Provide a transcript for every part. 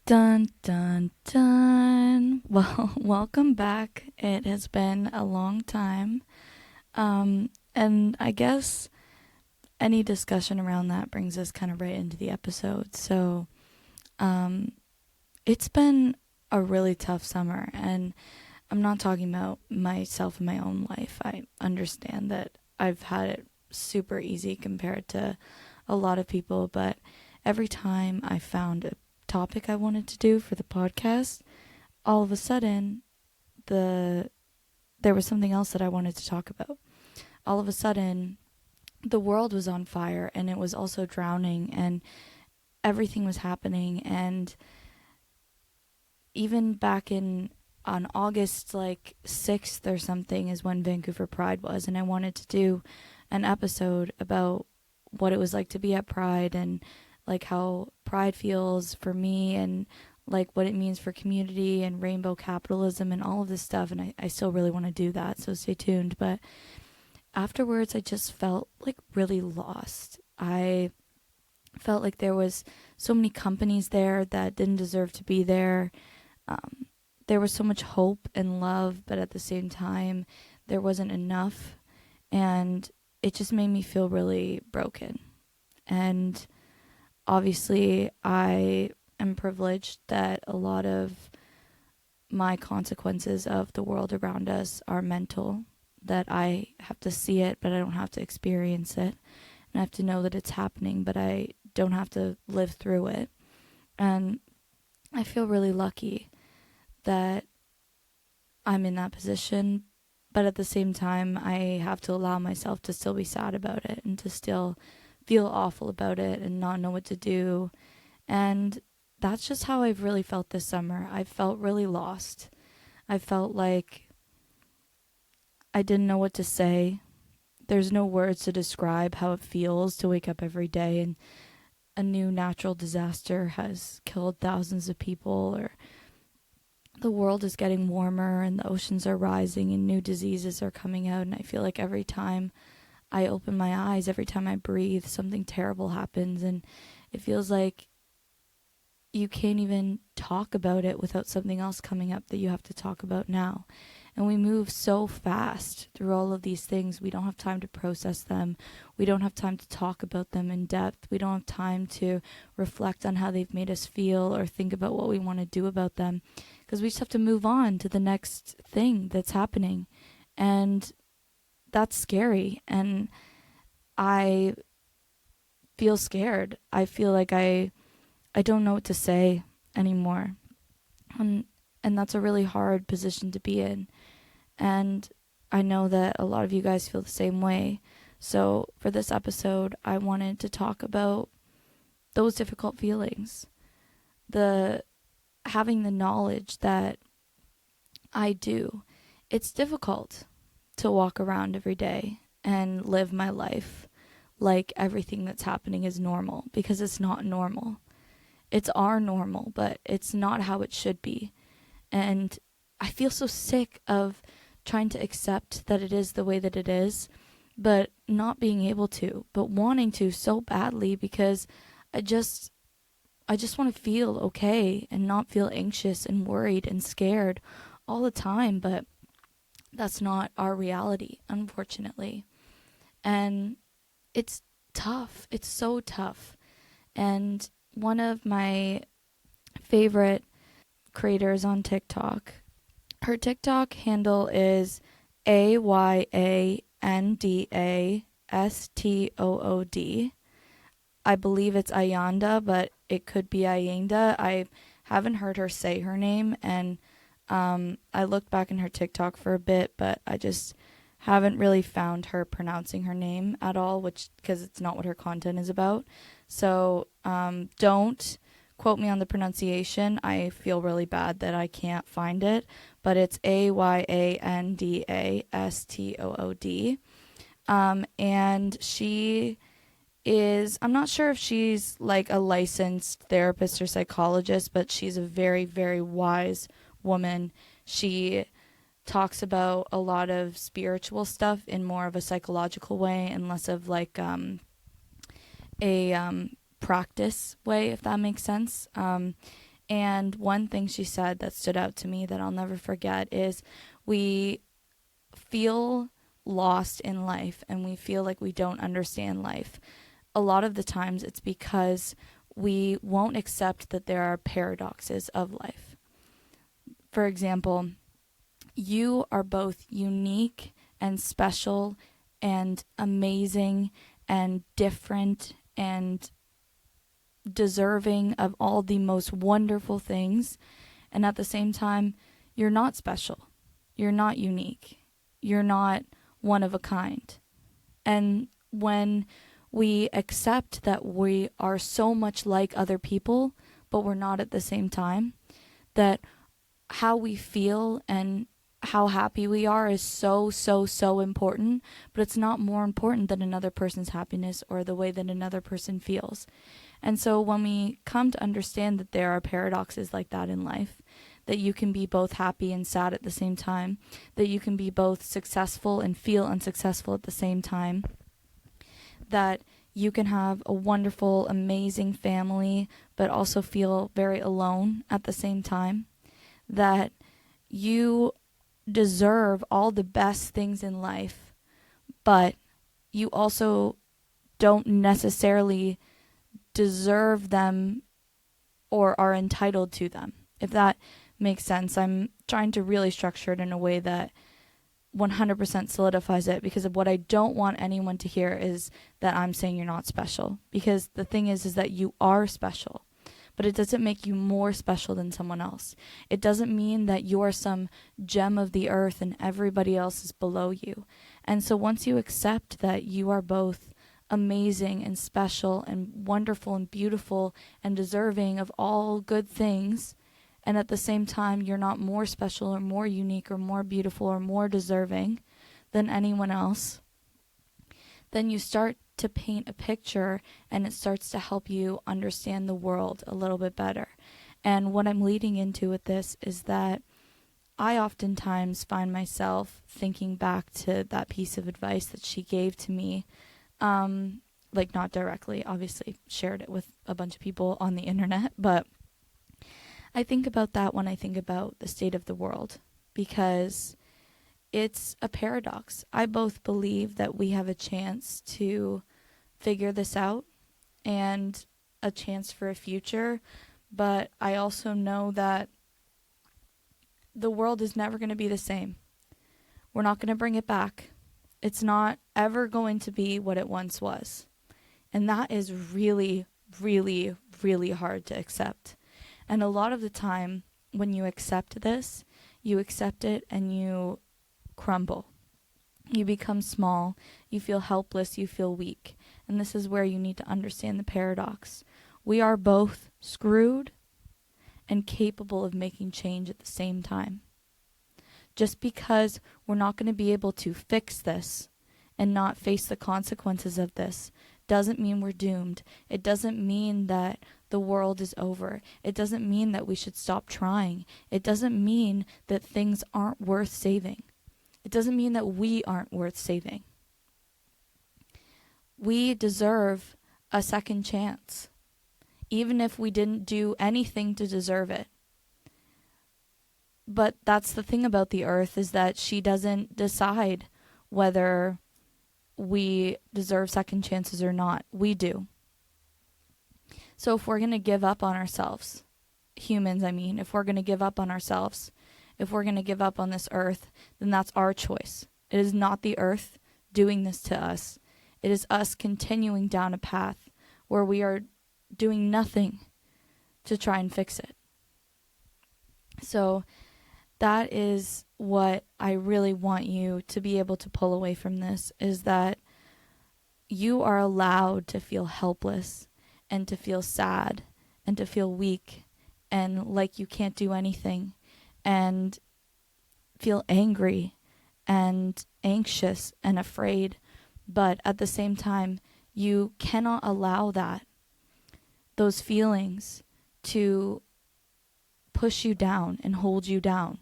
Dun dun dun. Well, welcome back. It has been a long time. And I guess any discussion around that brings us kind of right into the episode. Um, it's been a really tough summer, and I'm not talking about myself and my own life. I understand that I've had it super easy compared to a lot of people, but every time I found a topic I wanted to do for the podcast, all of a sudden the there was something else that I wanted to talk about. All of a sudden the world was on fire and it was also drowning and everything was happening, and even back in on August like 6th or something is when Vancouver Pride was, and I wanted to do an episode about what it was like to be at Pride and like how Pride feels for me and like what it means for community and rainbow capitalism and all of this stuff. And I still really want to do that, so stay tuned. But afterwards, I just felt like really lost. I felt like there was so many companies there that didn't deserve to be there. Um, there was so much hope and love, but at the same time, there wasn't enough. And it just made me feel really broken. And obviously, I am privileged that a lot of my consequences of the world around us are mental, that I have to see it, but I don't have to experience it. And I have to know that it's happening, but I don't have to live through it. And I feel really lucky that I'm in that position, but at the same time, I have to allow myself to still be sad about it and to still feel awful about it and not know what to do. And that's just how I've really felt this summer. I felt really lost. I felt like I didn't know what to say. There's no words to describe how it feels to wake up every day and a new natural disaster has killed thousands of people, or the world is getting warmer and the oceans are rising and new diseases are coming out. And I feel like every time I open my eyes, every time I breathe, something terrible happens. And it feels like you can't even talk about it without something else coming up that you have to talk about now. And we move so fast through all of these things. We don't have time to process them. We don't have time to talk about them in depth. We don't have time to reflect on how they've made us feel or think about what we want to do about them, because we just have to move on to the next thing that's happening. And that's scary. And I feel scared. I feel like I don't know what to say anymore. And and that's a really hard position to be in. And I know that a lot of you guys feel the same way. So for this episode, I wanted to talk about those difficult feelings. The having the knowledge that I do. It's difficult to walk around every day and live my life like everything that's happening is normal, because it's not normal. It's our normal, but it's not how it should be. And I feel so sick of trying to accept that it is the way that it is, but not being able to, but wanting to so badly, because I just I just want to feel okay and not feel anxious and worried and scared all the time, but that's not our reality, unfortunately. And it's tough. It's so tough. And one of my favorite creators on TikTok, her TikTok handle is AYANDASTOOD. I believe it's Ayanda, but it could be Ayanda. I haven't heard her say her name, and I looked back in her TikTok for a bit, but I just haven't really found her pronouncing her name at all, which because it's not what her content is about. So don't quote me on the pronunciation. I feel really bad that I can't find it, but it's AYANDASTOOD. And she is, I'm not sure if she's like a licensed therapist or psychologist, but she's a very, very wise woman. She talks about a lot of spiritual stuff in more of a psychological way and less of like a practice way, if that makes sense. And one thing she said that stood out to me that I'll never forget is we feel lost in life and we feel like we don't understand life. A lot of the times it's because we won't accept that there are paradoxes of life. For example, you are both unique and special and amazing and different and deserving of all the most wonderful things. And at the same time, you're not special. You're not unique. You're not one of a kind. And when we accept that we are so much like other people, but we're not at the same time, that how we feel and how happy we are is so, so, so important, but it's not more important than another person's happiness or the way that another person feels. And so when we come to understand that there are paradoxes like that in life, that you can be both happy and sad at the same time, that you can be both successful and feel unsuccessful at the same time, that you can have a wonderful, amazing family, but also feel very alone at the same time, that you deserve all the best things in life, but you also don't necessarily deserve them or are entitled to them. If that makes sense, I'm trying to really structure it in a way that 100% solidifies it, because of what I don't want anyone to hear is that I'm saying you're not special, because the thing is that you are special, but it doesn't make you more special than someone else. It doesn't mean that you're some gem of the earth and everybody else is below you. And so once you accept that you are both amazing and special and wonderful and beautiful and deserving of all good things, and at the same time you're not more special or more unique or more beautiful or more deserving than anyone else, then you start to paint a picture and it starts to help you understand the world a little bit better. And what I'm leading into with this is that I oftentimes find myself thinking back to that piece of advice that she gave to me, like not directly, obviously shared it with a bunch of people on the internet, but I think about that when I think about the state of the world, because it's a paradox. I both believe that we have a chance to figure this out and a chance for a future, but I also know that the world is never going to be the same. We're not going to bring it back. It's not ever going to be what it once was. And that is really, really, really hard to accept. And a lot of the time, when you accept this, you accept it and you crumble. You become small, you feel helpless, you feel weak. And this is where you need to understand the paradox. We are both screwed and capable of making change at the same time. Just because we're not going to be able to fix this and not face the consequences of this doesn't mean we're doomed. It doesn't mean that the world is over. It doesn't mean that we should stop trying. It doesn't mean that things aren't worth saving. It doesn't mean that we aren't worth saving. We deserve a second chance, even if we didn't do anything to deserve it. But that's the thing about the earth, is that she doesn't decide whether we deserve second chances or not. We do. So if we're going to give up on ourselves, humans, if we're going to give up on ourselves, if we're going to give up on this earth, then that's our choice. It is not the earth doing this to us. It is us continuing down a path where we are doing nothing to try and fix it. So that is what I really want you to be able to pull away from this, is that you are allowed to feel helpless and to feel sad and to feel weak and like you can't do anything and feel angry and anxious and afraid. But at the same time, you cannot allow those feelings to push you down and hold you down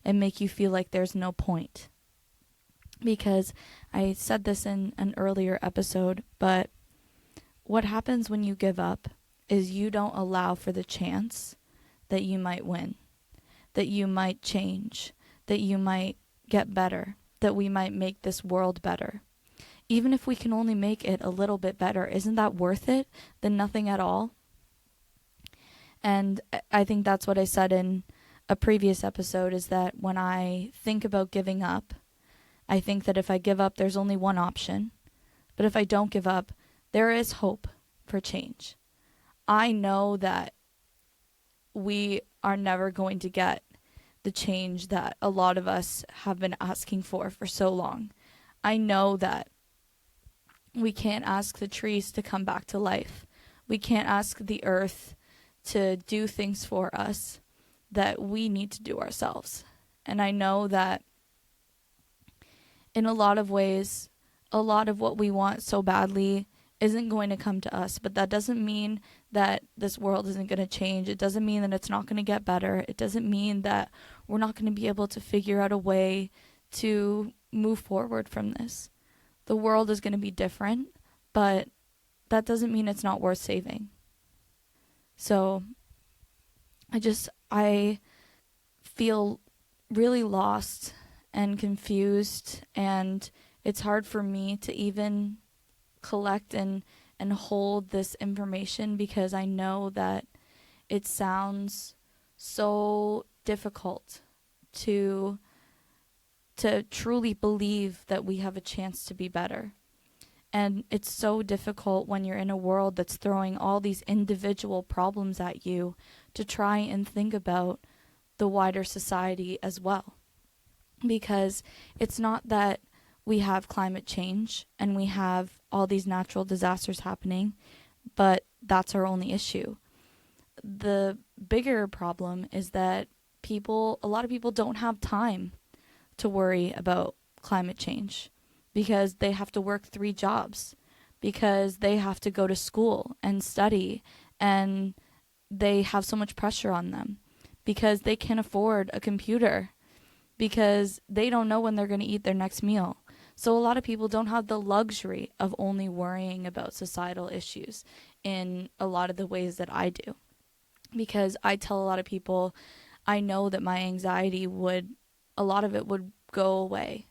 and make you feel like there's no point. Because I said this in an earlier episode, but what happens when you give up is you don't allow for the chance that you might win, that you might change, that you might get better, that we might make this world better. Even if we can only make it a little bit better, isn't that worth it than nothing at all? And I think that's what I said in a previous episode, is that when I think about giving up, I think that if I give up, there's only one option. But if I don't give up, there is hope for change. I know that we are never going to get the change that a lot of us have been asking for so long. I know that we can't ask the trees to come back to life. We can't ask the earth to do things for us that we need to do ourselves. And I know that in a lot of ways, a lot of what we want so badly isn't going to come to us, but that doesn't mean that this world isn't going to change. It doesn't mean that it's not going to get better. It doesn't mean that we're not going to be able to figure out a way to move forward from this. The world is going to be different, but that doesn't mean it's not worth saving. So I feel really lost and confused, and it's hard for me to even collect and hold this information, because I know that it sounds so difficult to truly believe that we have a chance to be better. And it's so difficult when you're in a world that's throwing all these individual problems at you to try and think about the wider society as well. Because it's not that we have climate change and we have all these natural disasters happening, but that's our only issue. The bigger problem is that a lot of people don't have time to worry about climate change, because they have to work 3 jobs, because they have to go to school and study, and they have so much pressure on them, because they can't afford a computer, because they don't know when they're going to eat their next meal. So a lot of people don't have the luxury of only worrying about societal issues in a lot of the ways that I do. Because I tell a lot of people, I know that my anxiety a lot of it would go away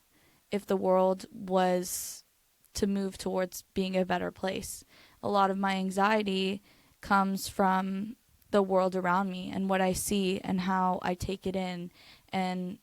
if the world was to move towards being a better place. A lot of my anxiety comes from the world around me and what I see and how I take it in. And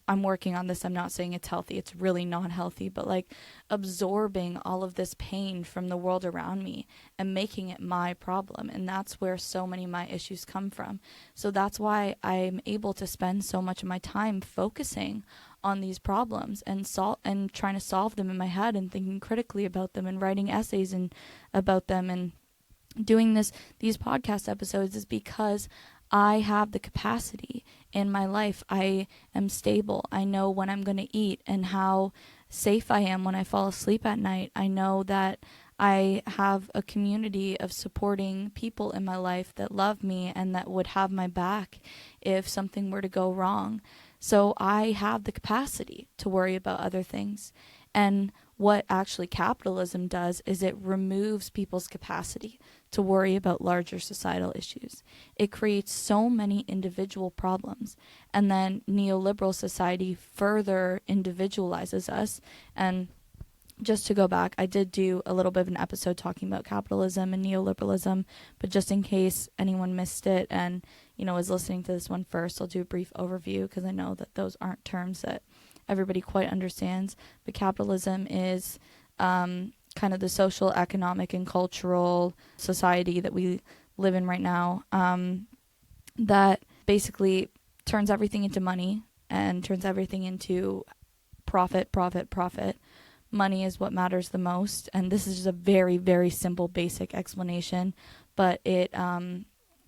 I'm working on this. I'm not saying it's healthy. It's really not healthy, but like absorbing all of this pain from the world around me and making it my problem. And that's where so many of my issues come from. So that's why I'm able to spend so much of my time focusing on these problems and trying to solve them in my head and thinking critically about them and writing essays about them and doing these podcast episodes, is because I have the capacity in my life. I am stable. I know when I'm going to eat and how safe I am when I fall asleep at night. I know that I have a community of supporting people in my life that love me and that would have my back if something were to go wrong. So I have the capacity to worry about other things. And what actually capitalism does is it removes people's capacity to worry about larger societal issues. It creates so many individual problems. And then neoliberal society further individualizes us. And just to go back, I did do a little bit of an episode talking about capitalism and neoliberalism, but just in case anyone missed it and, is listening to this one first, I'll do a brief overview, because I know that those aren't terms that everybody quite understands. But capitalism is kind of the social, economic, and cultural society that we live in right now, that basically turns everything into money and turns everything into profit. Money is what matters the most. And this is just a very, very simple, basic explanation, but it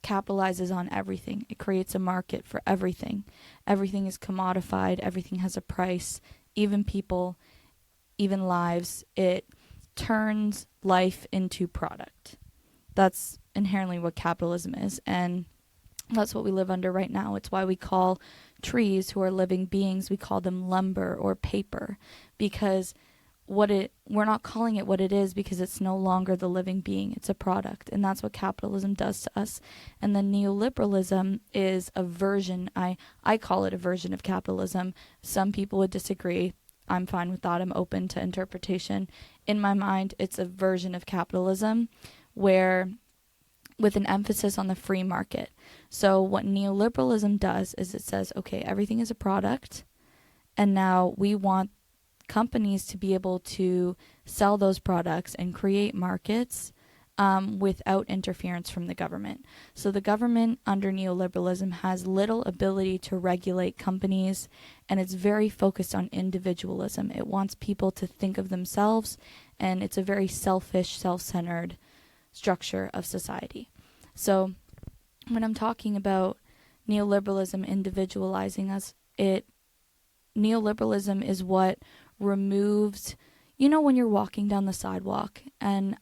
capitalizes on everything. It creates a market for everything. Everything is commodified. Everything has a price, even people, even lives. It turns life into product. That's inherently what capitalism is, and that's what we live under right now. It's why we call trees, who are living beings, we call them lumber or paper, because we're not calling it what it is because it's no longer the living being, it's a product, and that's what capitalism does to us. And then neoliberalism is a version, I call it a version of capitalism. Some people would disagree. I'm fine with that. I'm open to interpretation. In my mind, it's a version of capitalism where with an emphasis on the free market. So what neoliberalism does is it says, okay, everything is a product, and now we want companies to be able to sell those products and create markets without interference from the government. So the government under neoliberalism has little ability to regulate companies, and it's very focused on individualism. It wants people to think of themselves, and it's a very selfish, self-centered structure of society. So when I'm talking about neoliberalism individualizing us, neoliberalism is what removes, when you're walking down the sidewalk and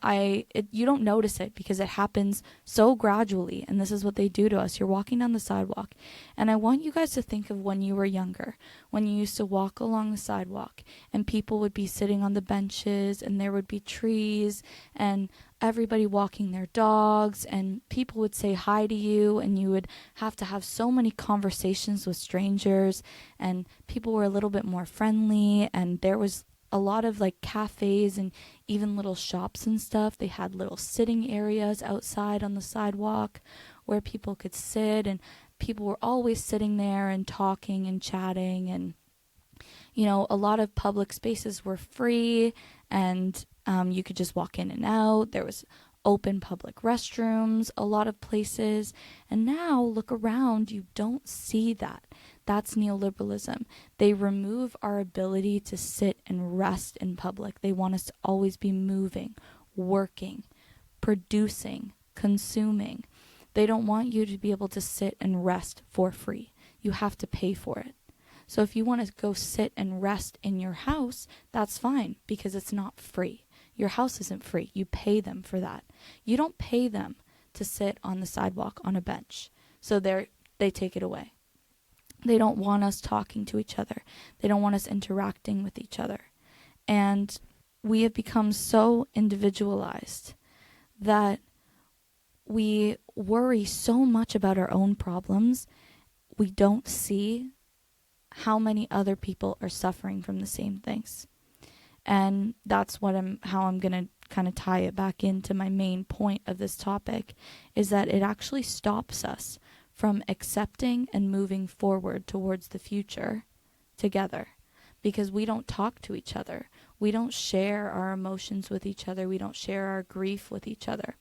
you don't notice it because it happens so gradually, and this is what they do to us. You're walking down the sidewalk, and I want you guys to think of when you were younger, when you used to walk along the sidewalk and people would be sitting on the benches and there would be trees and everybody walking their dogs, and people would say hi to you, and you would have to have so many conversations with strangers, and people were a little bit more friendly, and there was a lot of like cafes and even little shops and stuff. They had little sitting areas outside on the sidewalk where people could sit, and people were always sitting there and talking and chatting, and a lot of public spaces were free, and you could just walk in and out. There was open public restrooms, a lot of places. And now look around, you don't see that. That's neoliberalism. They remove our ability to sit and rest in public. They want us to always be moving, working, producing, consuming. They don't want you to be able to sit and rest for free. You have to pay for it. So if you want to go sit and rest in your house, that's fine because it's not free. Your house isn't free. You pay them for that. You don't pay them to sit on the sidewalk on a bench. So they take it away. They don't want us talking to each other. They don't want us interacting with each other. And we have become so individualized that we worry so much about our own problems, we don't see how many other people are suffering from the same things. And that's how I'm going to kind of tie it back into my main point of this topic, is that it actually stops us from accepting and moving forward towards the future together, because we don't talk to each other. We don't share our emotions with each other. We don't share our grief with each other.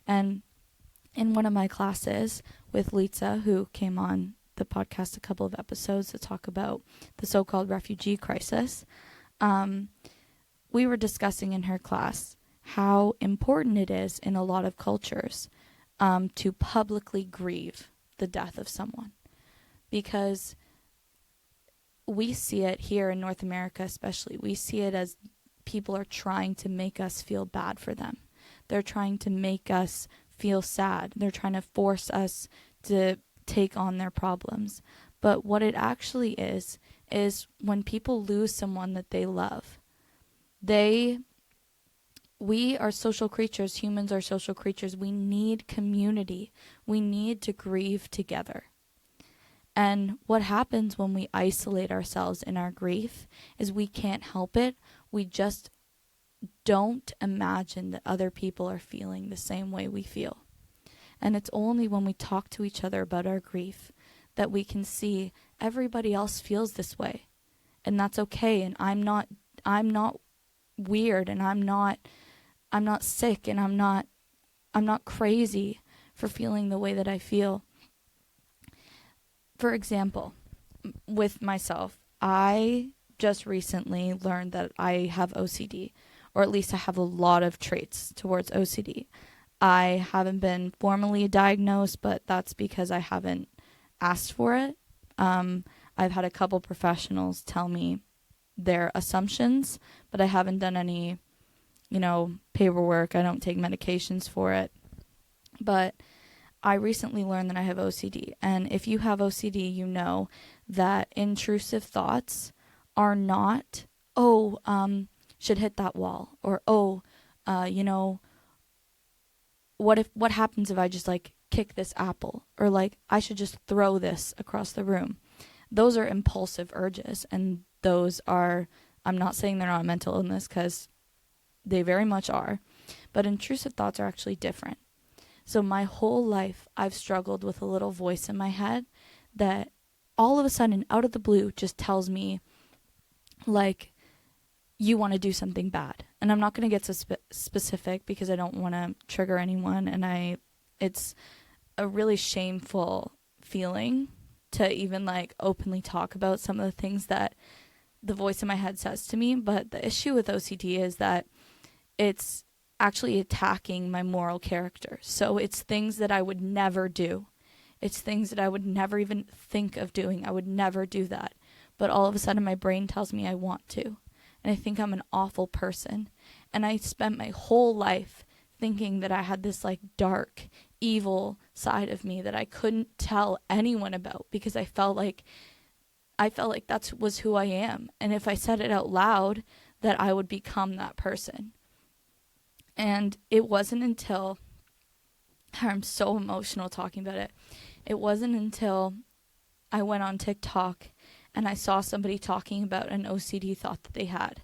And in one of my classes with Litsa, who came on the podcast a couple of episodes to talk about the so-called refugee crisis, we were discussing in her class how important it is in a lot of cultures to publicly grieve the death of someone, because we see it here in North America especially. We see it as people are trying to make us feel bad for them. They're trying to make us feel sad. They're trying to force us to take on their problems. But what it actually is when people lose someone that they love, we are social creatures. Humans are social creatures. We need community. We need to grieve together. And what happens when we isolate ourselves in our grief is we can't help it. We just don't imagine that other people are feeling the same way we feel. And it's only when we talk to each other about our grief that we can see everybody else feels this way. And that's okay. And I'm not weird, and I'm not sick, and I'm not crazy for feeling the way that I feel. For example, with myself, I just recently learned that I have OCD, or at least I have a lot of traits towards OCD. I haven't been formally diagnosed, but that's because I haven't asked for it. I've had a couple professionals tell me their assumptions, but I haven't done any, paperwork. I don't take medications for it. But I recently learned that I have OCD. And if you have OCD, you know that intrusive thoughts are not, should hit that wall, or oh, you know, what happens if I just like kick this apple, or like I should just throw this across the room. Those are impulsive urges, and those are, I'm not saying they're not a mental illness, because they very much are, but intrusive thoughts are actually different. So my whole life I've struggled with a little voice in my head that all of a sudden out of the blue just tells me like, you want to do something bad. And I'm not going to get so specific because I don't want to trigger anyone, and it's a really shameful feeling to even like openly talk about some of the things that the voice in my head says to me. But the issue with OCD is that it's actually attacking my moral character. So it's things that I would never do. It's things that I would never even think of doing. I would never do that. But all of a sudden my brain tells me I want to. And I think I'm an awful person. And I spent my whole life thinking that I had this like dark, evil side of me that I couldn't tell anyone about, because I felt like that was who I am. And if I said it out loud, that I would become that person. And it wasn't until, I'm so emotional talking about it. It wasn't until I went on TikTok and I saw somebody talking about an OCD thought that they had.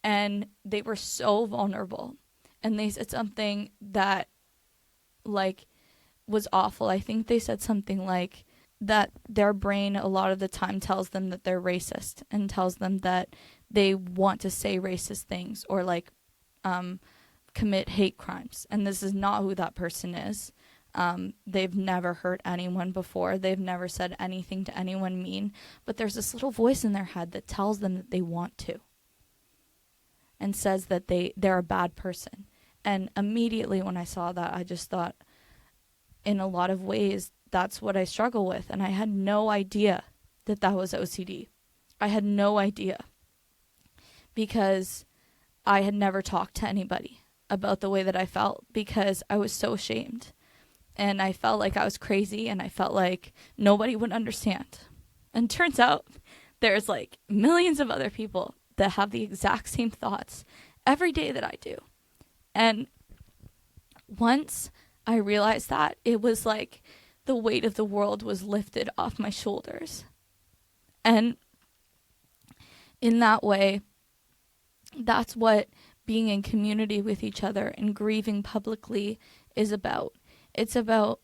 And they were so vulnerable. And they said something that like was awful. I think they said something like that their brain a lot of the time tells them that they're racist, and tells them that they want to say racist things, or like commit hate crimes. And this is not who that person is. They've never hurt anyone before. They've never said anything to anyone mean. But there's this little voice in their head that tells them that they want to, and says that they're a bad person. And immediately when I saw that, I just thought, in a lot of ways, that's what I struggle with. And I had no idea that that was OCD. I had no idea, because I had never talked to anybody about the way that I felt, because I was so ashamed. And I felt like I was crazy, and I felt like nobody would understand. And turns out there's like millions of other people that have the exact same thoughts every day that I do. And once I realized that, it was like the weight of the world was lifted off my shoulders. And in that way, that's what being in community with each other and grieving publicly is about. It's about,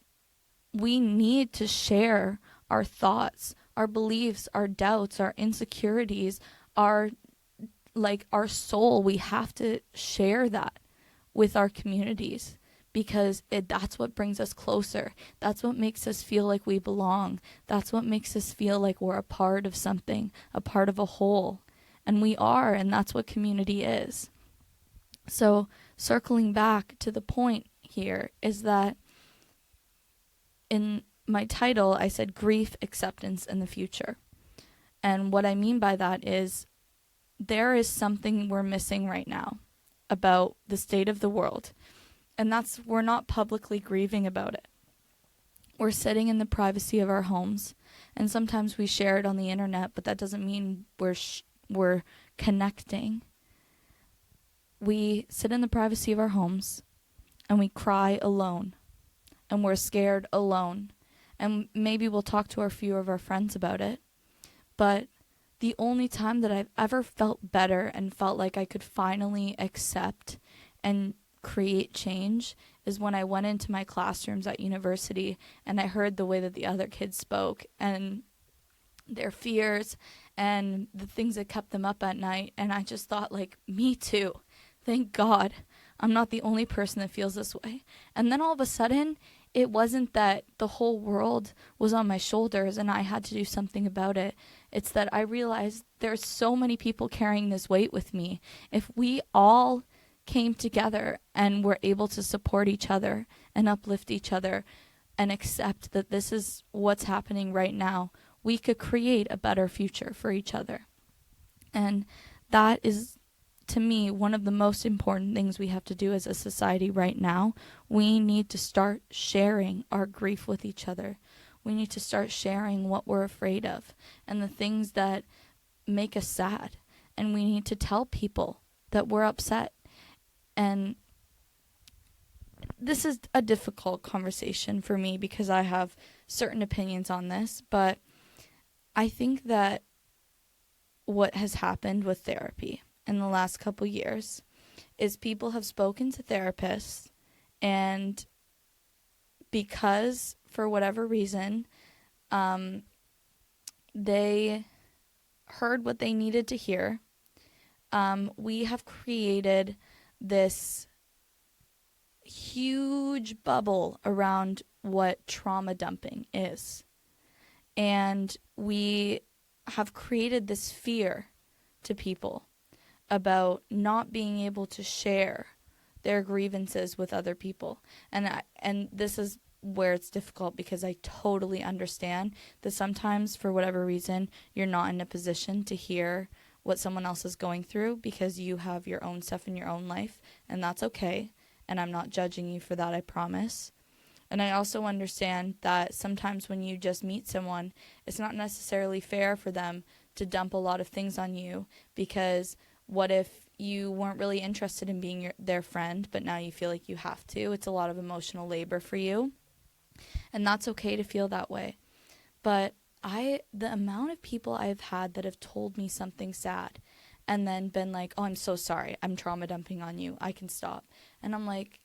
we need to share our thoughts, our beliefs, our doubts, our insecurities, our soul. We have to share that with our communities, because that's what brings us closer. That's what makes us feel like we belong. That's what makes us feel like we're a part of something, a part of a whole. And we are, and that's what community is. So circling back to the point here is that in my title, I said grief, acceptance, and the future. And what I mean by that is there is something we're missing right now about the state of the world. And that's, we're not publicly grieving about it. We're sitting in the privacy of our homes, and sometimes we share it on the internet, but that doesn't mean we're connecting. We sit in the privacy of our homes, and we cry alone, and we're scared alone. And maybe we'll talk to a few of our friends about it. But the only time that I've ever felt better and felt like I could finally accept and create change is when I went into my classrooms at university and I heard the way that the other kids spoke and their fears and the things that kept them up at night. And I just thought, like, me too. Thank God I'm not the only person that feels this way. And then all of a sudden, it wasn't that the whole world was on my shoulders and I had to do something about it. It's that I realized there's so many people carrying this weight with me. If we all came together and were able to support each other and uplift each other and accept that this is what's happening right now, we could create a better future for each other. And that is, to me, one of the most important things we have to do as a society right now. We need to start sharing our grief with each other. We need to start sharing what we're afraid of and the things that make us sad. And we need to tell people that we're upset. And this is a difficult conversation for me because I have certain opinions on this, but I think that what has happened with therapy in the last couple years is people have spoken to therapists, and because for whatever reason they heard what they needed to hear, we have created this huge bubble around what trauma dumping is. And we have created this fear to people about not being able to share their grievances with other people. And this is where it's difficult, because I totally understand that sometimes for whatever reason you're not in a position to hear what someone else is going through because you have your own stuff in your own life, and that's okay. And I'm not judging you for that, I promise. And I also understand that sometimes when you just meet someone, it's not necessarily fair for them to dump a lot of things on you, because what if you weren't really interested in being their friend, but now you feel like you have to? It's a lot of emotional labor for you. And that's okay to feel that way. But the amount of people I've had that have told me something sad and then been like, oh, I'm so sorry, I'm trauma dumping on you, I can stop. And I'm like,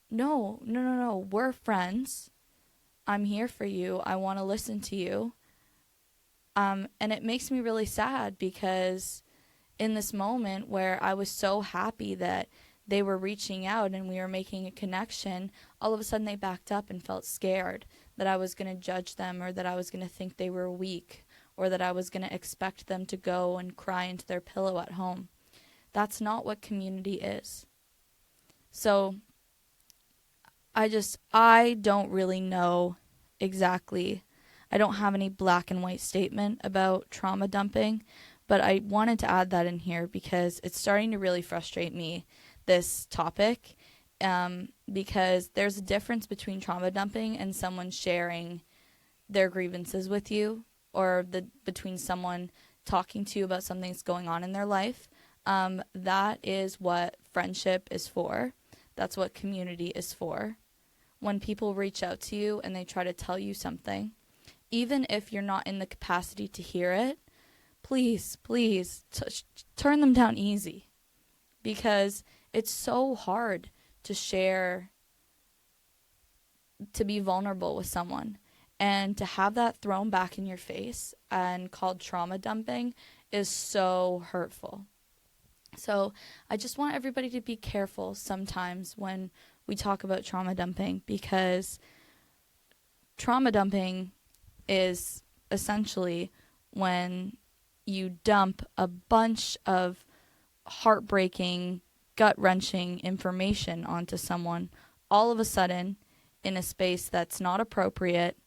no, we're friends. I'm here for you. I want to listen to you. And it makes me really sad, because in this moment where I was so happy that they were reaching out and we were making a connection, all of a sudden they backed up and felt scared that I was going to judge them, or that I was going to think they were weak, or that I was going to expect them to go and cry into their pillow at home. That's not what community is. So I don't really know exactly. I don't have any black and white statement about trauma dumping, but I wanted to add that in here because it's starting to really frustrate me, this topic, because there's a difference between trauma dumping and someone sharing their grievances with you, or between someone talking to you about something that's going on in their life. That is what friendship is for. That's what community is for. When people reach out to you and they try to tell you something, even if you're not in the capacity to hear it, please turn them down easy, because it's so hard to share, to be vulnerable with someone, and to have that thrown back in your face and called trauma dumping is so hurtful. So I just want everybody to be careful sometimes when we talk about trauma dumping, because trauma dumping is essentially when you dump a bunch of heartbreaking, gut-wrenching information onto someone all of a sudden in a space that's not appropriate,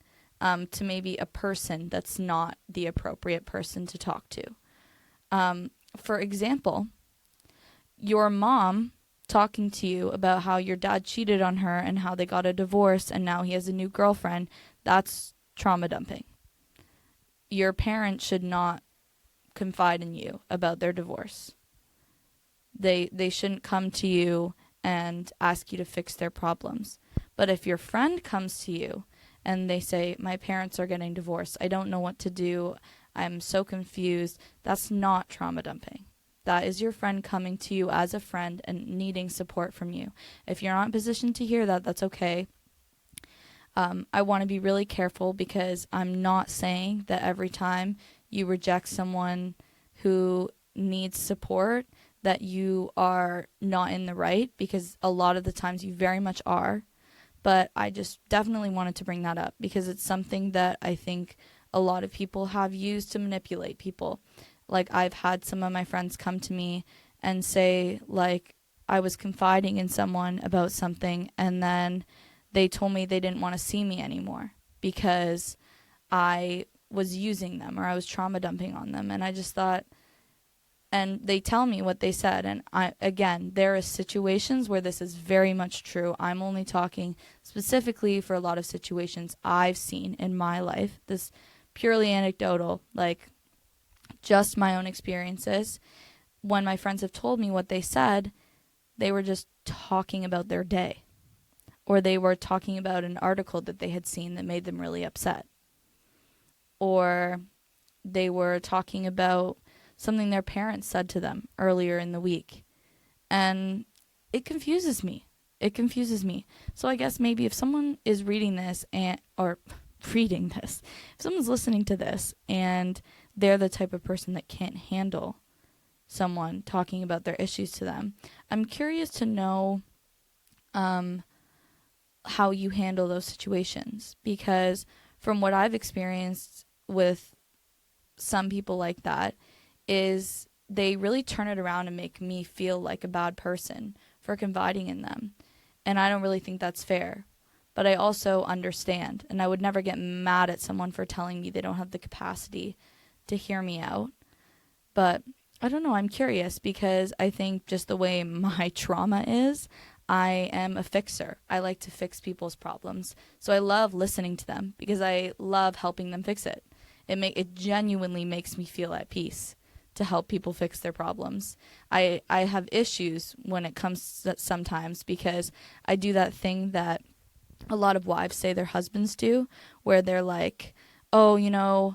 to maybe a person that's not the appropriate person to talk to. For example, your mom talking to you about how your dad cheated on her and how they got a divorce and now he has a new girlfriend, that's trauma dumping. Your parents should not confide in you about their divorce. They shouldn't come to you and ask you to fix their problems. But if your friend comes to you and they say, my parents are getting divorced, I don't know what to do, I'm so confused, that's not trauma dumping. That is your friend coming to you as a friend and needing support from you. If you're not in a position to hear that, that's okay. I want to be really careful, because I'm not saying that every time you reject someone who needs support that you are not in the right, because a lot of the times you very much are. But I just definitely wanted to bring that up, because it's something that I think a lot of people have used to manipulate people. Like, I've had some of my friends come to me and say, like, I was confiding in someone about something, and then they told me they didn't want to see me anymore because I was using them, or I was trauma dumping on them. And I just thought, and they tell me what they said. And again, there are situations where this is very much true. I'm only talking specifically for a lot of situations I've seen in my life. This purely anecdotal, like just my own experiences. when my friends have told me what they said, they were just talking about their day, or they were talking about an article that they had seen that made them really upset, or they were talking about something their parents said to them earlier in the week. And it confuses me. It confuses me. So I guess maybe if someone is reading this or reading this, if someone's listening to this and they're the type of person that can't handle someone talking about their issues to them, I'm curious to know how you handle those situations, because from what I've experienced with some people like that is they really turn it around and make me feel like a bad person for confiding in them. And I don't really think that's fair. But I also understand, and I would never get mad at someone for telling me they don't have the capacity to hear me out. But I don't know, I'm curious, because I think just the way my trauma is, I am a fixer. I like to fix people's problems. So I love listening to them because I love helping them fix it. It genuinely makes me feel at peace to help people fix their problems. I have issues when it comes to sometimes, because I do that thing that a lot of wives say their husbands do, where they're like, oh,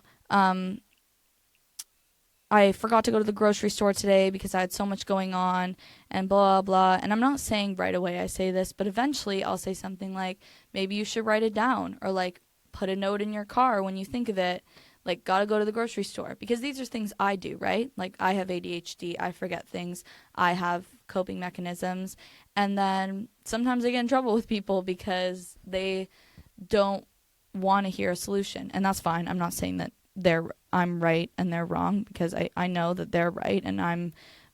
I forgot to go to the grocery store today because I had so much going on and blah, blah. And I'm not saying right away I say this, but eventually I'll say something like, maybe you should write it down, or like put a note in your car when you think of it, like gotta go to the grocery store. Because these are things I do, right? Like I have ADHD, I forget things, I have coping mechanisms. And then sometimes I get in trouble with people because they don't want to hear a solution. And that's fine. I'm not saying that I'm right and they're wrong, because I know that they're right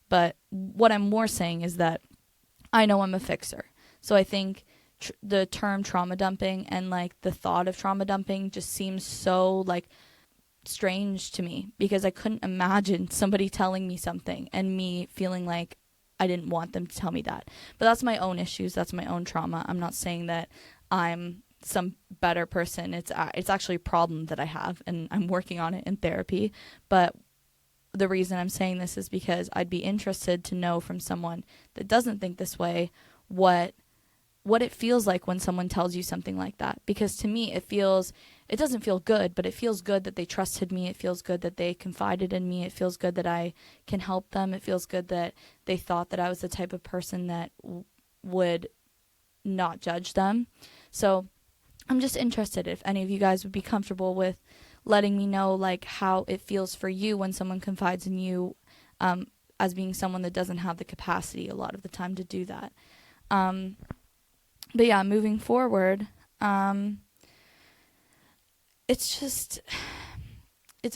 but what I'm more saying is that I know I'm a fixer. So I think the term trauma dumping and like the thought of trauma dumping just seems so like strange to me, because I couldn't imagine somebody telling me something and me feeling like I didn't want them to tell me that. But that's my own issues. That's my own trauma. I'm not saying that I'm some better person. It's actually a problem that I have, and I'm working on it in therapy. But the reason I'm saying this is because I'd be interested to know from someone that doesn't think this way what it feels like when someone tells you something like that. Because to me, it doesn't feel good, but it feels good that they trusted me. It feels good that they confided in me. It feels good that I can help them. It feels good that they thought that I was the type of person that would not judge them. So I'm just interested if any of you guys would be comfortable with letting me know like how it feels for you when someone confides in you, as being someone that doesn't have the capacity a lot of the time to do that. But yeah, moving forward, it's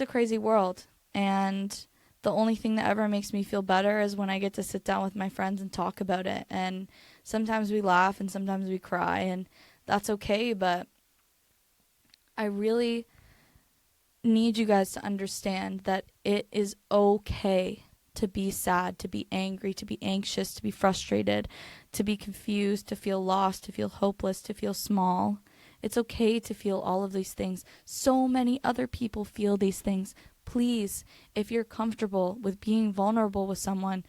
a crazy world. And the only thing that ever makes me feel better is when I get to sit down with my friends and talk about it. And sometimes we laugh and sometimes we cry, and that's okay. But I really need you guys to understand that it is okay to be sad, to be angry, to be anxious, to be frustrated, to be confused, to feel lost, to feel hopeless, to feel small. It's okay to feel all of these things. So many other people feel these things. Please, if you're comfortable with being vulnerable with someone,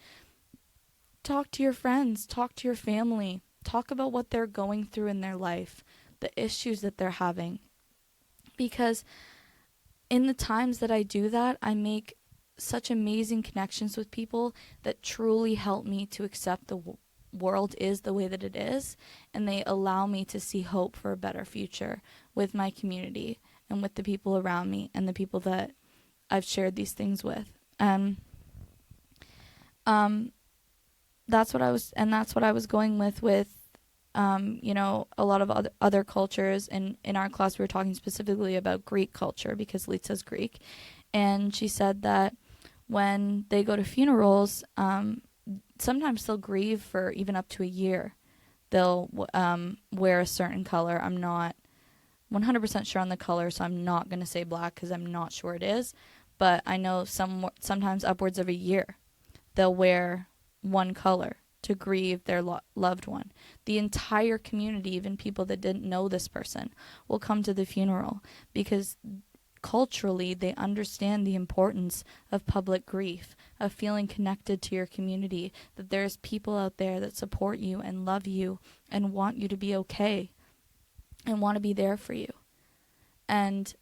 talk to your friends, talk to your family, talk about what they're going through in their life, the issues that they're having. Because in the times that I do that, I make such amazing connections with people that truly help me to accept the world is the way that it is, and they allow me to see hope for a better future with my community and with the people around me and the people that I've shared these things with. That's what I was going with a lot of other cultures. And in our class, we were talking specifically about Greek culture because Litsa's Greek. And she said that when they go to funerals, sometimes they'll grieve for even up to a year. They'll wear a certain color. I'm not 100% sure on the color, so I'm not going to say black because I'm not sure it is. But I know sometimes upwards of a year, they'll wear one color to grieve their loved one. The entire community, even people that didn't know this person, will come to the funeral because culturally, they understand the importance of public grief, of feeling connected to your community, that there's people out there that support you and love you and want you to be okay and want to be there for you. And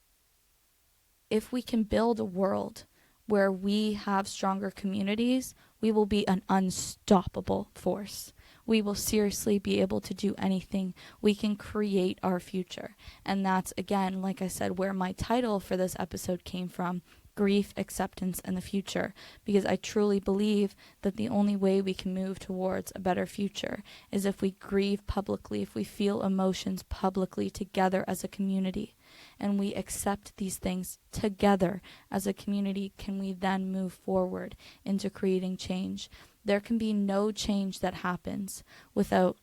if we can build a world where we have stronger communities, we will be an unstoppable force. We will seriously be able to do anything. We can create our future. And that's, again, like I said, where my title for this episode came from: Grief, Acceptance, and the Future. Because I truly believe that the only way we can move towards a better future is if we grieve publicly, if we feel emotions publicly together as a community, and we accept these things together as a community. Can we then move forward into creating change? There can be no change that happens without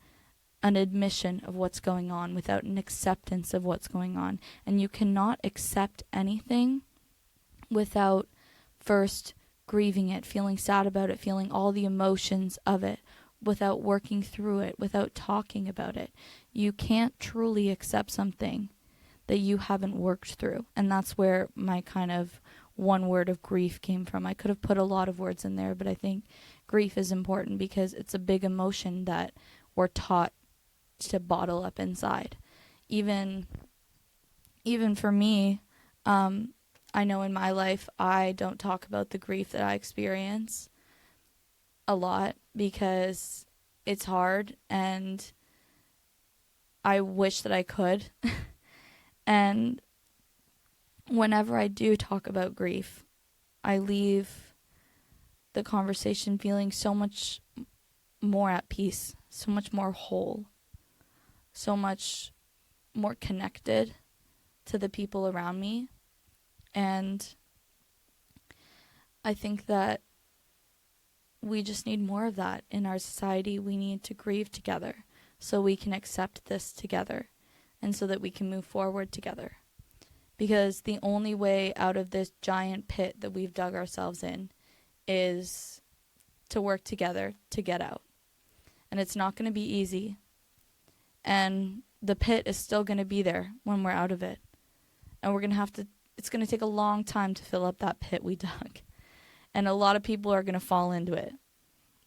an admission of what's going on, without an acceptance of what's going on. And you cannot accept anything without first grieving it, feeling sad about it, feeling all the emotions of it, without working through it, without talking about it. You can't truly accept something that you haven't worked through. And that's where my kind of one word of grief came from. I could have put a lot of words in there, but I think grief is important because it's a big emotion that we're taught to bottle up inside. Even for me, I know in my life I don't talk about the grief that I experience a lot because it's hard and I wish that I could. And whenever I do talk about grief, I leave the conversation feeling so much more at peace, so much more whole, so much more connected to the people around me. And I think that we just need more of that in our society. We need to grieve together so we can accept this together and so that we can move forward together. Because the only way out of this giant pit that we've dug ourselves in is to work together to get out. And it's not going to be easy. And the pit is still going to be there when we're out of it. And we're going to have to, it's going to take a long time to fill up that pit we dug. And a lot of people are going to fall into it.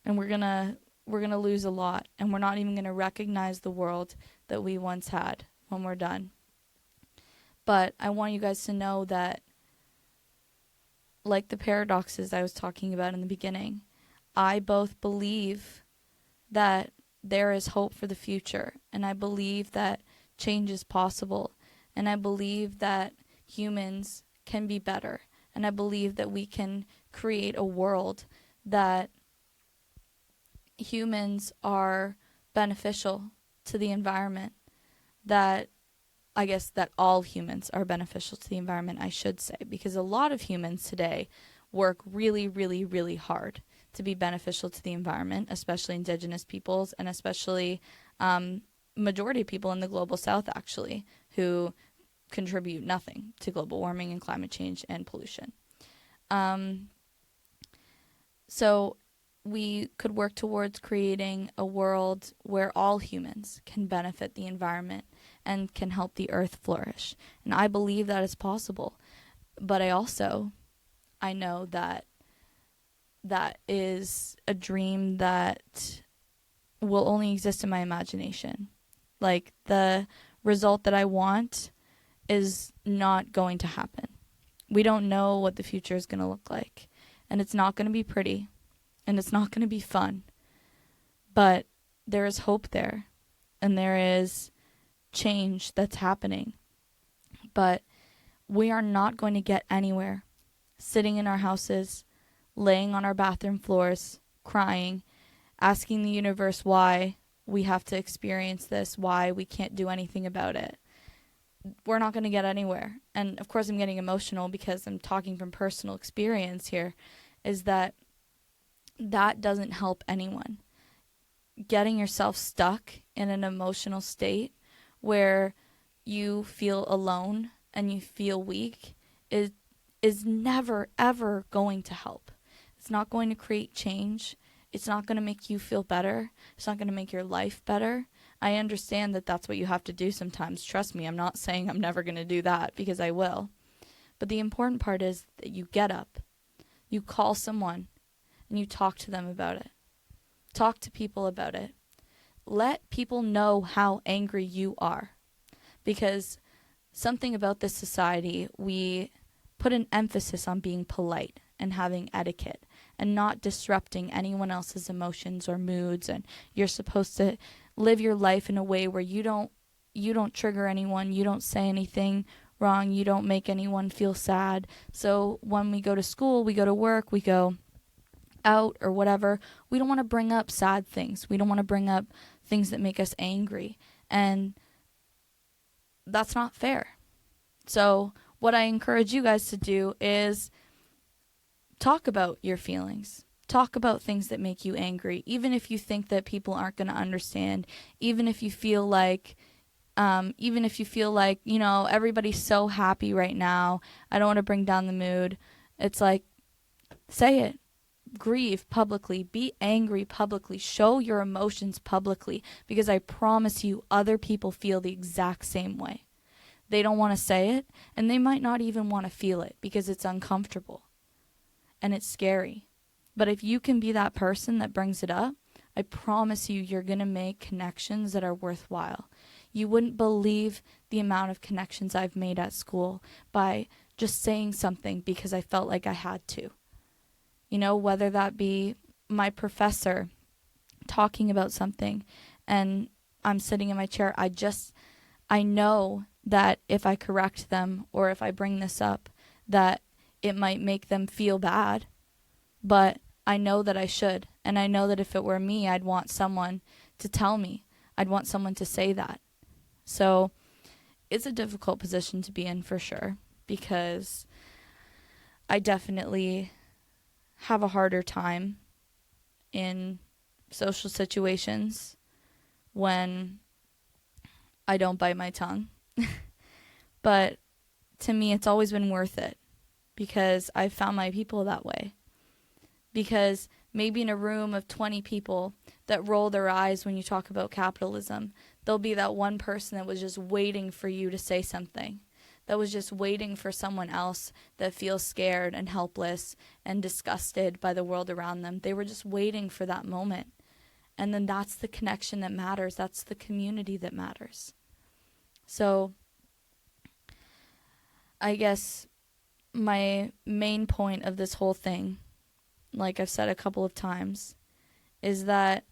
And we're going to lose a lot. And we're not even going to recognize the world that we once had when we're done. But I want you guys to know that, like the paradoxes I was talking about in the beginning, I both believe that there is hope for the future, and I believe that change is possible, and I believe that humans can be better, and I believe that we can create a world that humans are beneficial to the environment, that I guess that all humans are beneficial to the environment, I should say, because a lot of humans today work really, really, really hard to be beneficial to the environment, especially Indigenous peoples and especially majority of people in the global south, actually, who contribute nothing to global warming and climate change and pollution. So we could work towards creating a world where all humans can benefit the environment and can help the earth flourish. And I believe that is possible. But I know that that is a dream that will only exist in my imagination. Like, the result that I want is not going to happen. We don't know what the future is going to look like. And it's not going to be pretty. And it's not going to be fun. But there is hope there. And there is change that's happening. But we are not going to get anywhere sitting in our houses, laying on our bathroom floors, crying, asking the universe why we have to experience this, why we can't do anything about it. We're not going to get anywhere. And of course I'm getting emotional because I'm talking from personal experience here, is that doesn't help anyone. Getting yourself stuck in an emotional state where you feel alone and you feel weak is never, ever going to help. It's not going to create change. It's not going to make you feel better. It's not going to make your life better. I understand that that's what you have to do sometimes. Trust me, I'm not saying I'm never going to do that, because I will. But the important part is that you get up, you call someone, and you talk to them about it. Talk to people about it. Let people know how angry you are. Because something about this society, we put an emphasis on being polite and having etiquette and not disrupting anyone else's emotions or moods, and you're supposed to live your life in a way where you don't trigger anyone, you don't say anything wrong, you don't make anyone feel sad. So when we go to school, we go to work, we go out or whatever, we don't want to bring up sad things. We don't want to bring up things that make us angry. And that's not fair. So what I encourage you guys to do is talk about your feelings. Talk about things that make you angry, even if you think that people aren't going to understand, even if you feel like, everybody's so happy right now, I don't want to bring down the mood. It's like, say it. Grieve publicly, be angry publicly, show your emotions publicly, because I promise you other people feel the exact same way. They don't want to say it, and they might not even want to feel it because it's uncomfortable and it's scary. But if you can be that person that brings it up, I promise you're going to make connections that are worthwhile. You wouldn't believe the amount of connections I've made at school by just saying something because I felt like I had to. Whether that be my professor talking about something and I'm sitting in my chair, I know that if I correct them or if I bring this up, that it might make them feel bad, but I know that I should. And I know that if it were me, I'd want someone to tell me. I'd want someone to say that. So it's a difficult position to be in for sure, because I definitely have a harder time in social situations when I don't bite my tongue. But to me, it's always been worth it, because I've found my people that way. Because maybe in a room of 20 people that roll their eyes when you talk about capitalism, there'll be that one person that was just waiting for you to say something, that was just waiting for someone else that feels scared and helpless and disgusted by the world around them. They were just waiting for that moment. And then that's the connection that matters. That's the community that matters. So I guess my main point of this whole thing, like I've said a couple of times, is that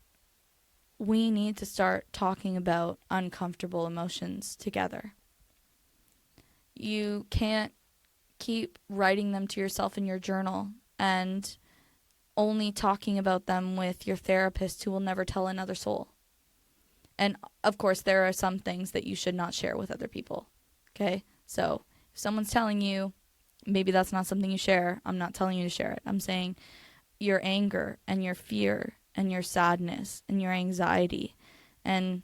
we need to start talking about uncomfortable emotions together. You can't keep writing them to yourself in your journal and only talking about them with your therapist who will never tell another soul. And of course, there are some things that you should not share with other people. Okay? So if someone's telling you, maybe that's not something you share. I'm not telling you to share it. I'm saying your anger and your fear and your sadness and your anxiety and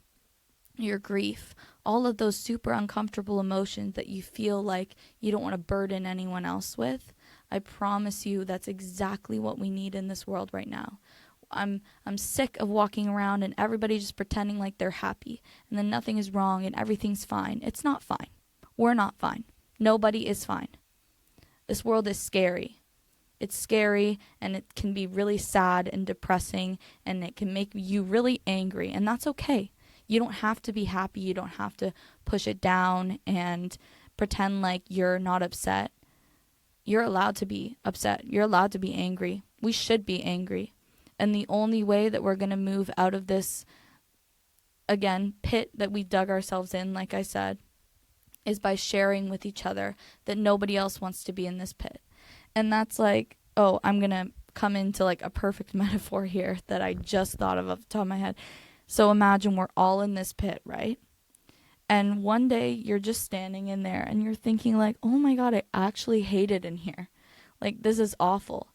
your grief, all of those super uncomfortable emotions that you feel like you don't want to burden anyone else with, I promise you that's exactly what we need in this world right now. I'm sick of walking around and everybody just pretending like they're happy and then nothing is wrong and everything's fine. It's not fine. We're not fine. Nobody is fine. This world is scary. It's scary, and it can be really sad and depressing, and it can make you really angry, and that's okay. You don't have to be happy. You don't have to push it down and pretend like you're not upset. You're allowed to be upset. You're allowed to be angry. We should be angry. And the only way that we're going to move out of this, again, pit that we dug ourselves in, like I said, is by sharing with each other that nobody else wants to be in this pit. And that's like, I'm going to come into like a perfect metaphor here that I just thought of off the top of my head. So imagine we're all in this pit, right? And one day you're just standing in there and you're thinking like, oh my God, I actually hate it in here. Like, this is awful.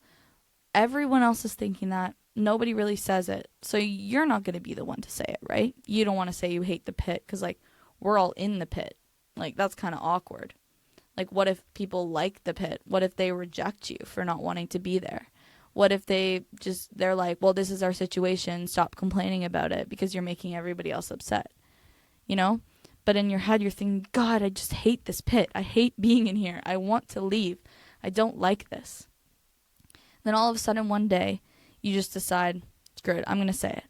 Everyone else is thinking that. Nobody really says it. So you're not going to be the one to say it, right? You don't want to say you hate the pit because like we're all in the pit. Like, that's kind of awkward. Like, what if people like the pit? What if they reject you for not wanting to be there? What if they're like, well, this is our situation. Stop complaining about it because you're making everybody else upset. But in your head, you're thinking, God, I just hate this pit. I hate being in here. I want to leave. I don't like this. Then all of a sudden one day, you just decide, screw it, I'm going to say it.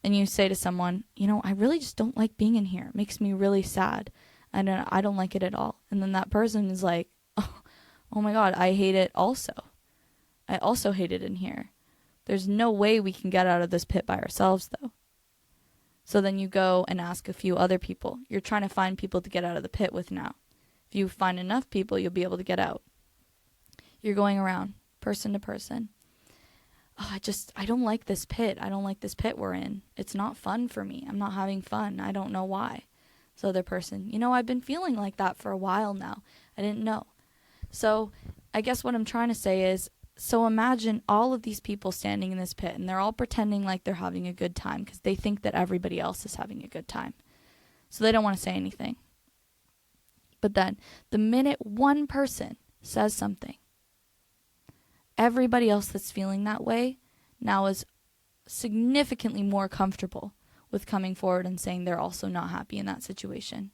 And you say to someone, I really just don't like being in here. It makes me really sad. I don't like it at all. And then that person is like, oh my God, I hate it also. I also hate it in here. There's no way we can get out of this pit by ourselves, though. So then you go and ask a few other people. You're trying to find people to get out of the pit with now. If you find enough people, you'll be able to get out. You're going around, person to person. Oh, I don't like this pit. I don't like this pit we're in. It's not fun for me. I'm not having fun. I don't know why. So other person, I've been feeling like that for a while now. I didn't know. So I guess what I'm trying to say is, so imagine all of these people standing in this pit, and they're all pretending like they're having a good time because they think that everybody else is having a good time. So they don't want to say anything. But then the minute one person says something, everybody else that's feeling that way now is significantly more comfortable with coming forward and saying they're also not happy in that situation.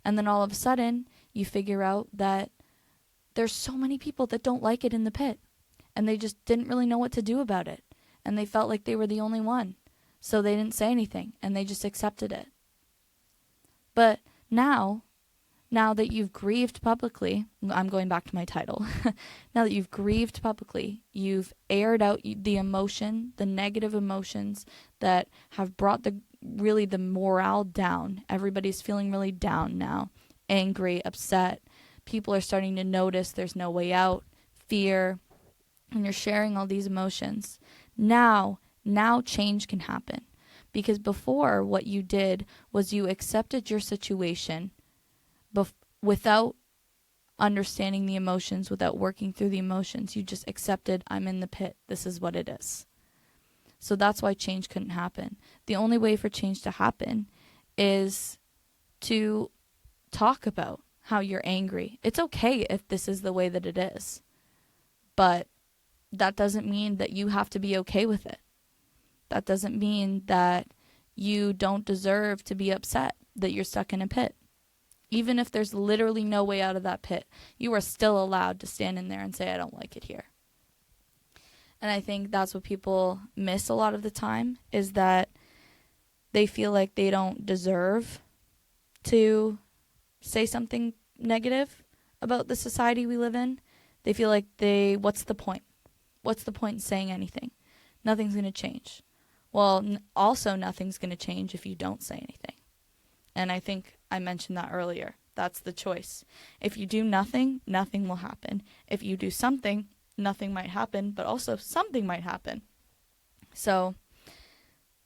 And then all of a sudden, you figure out that there's so many people that don't like it in the pit, and they just didn't really know what to do about it. And they felt like they were the only one. So they didn't say anything, and they just accepted it. But now that you've grieved publicly, I'm going back to my title. Now that you've grieved publicly, you've aired out the emotion, the negative emotions that have brought the morale down. Everybody's feeling really down now. Angry, upset. People are starting to notice there's no way out. Fear. And you're sharing all these emotions. Now change can happen. Because before, what you did was you accepted your situation without understanding the emotions, without working through the emotions. You just accepted, I'm in the pit. This is what it is. So that's why change couldn't happen. The only way for change to happen is to talk about how you're angry. It's okay if this is the way that it is. But that doesn't mean that you have to be okay with it. That doesn't mean that you don't deserve to be upset that you're stuck in a pit. Even if there's literally no way out of that pit, you are still allowed to stand in there and say, I don't like it here. And I think that's what people miss a lot of the time, is that they feel like they don't deserve to say something negative about the society we live in. They feel like what's the point? What's the point in saying anything? Nothing's going to change. Well, also nothing's going to change if you don't say anything. And I think I mentioned that earlier. That's the choice. If you do nothing, nothing will happen. If you do something, nothing might happen, but also something might happen. So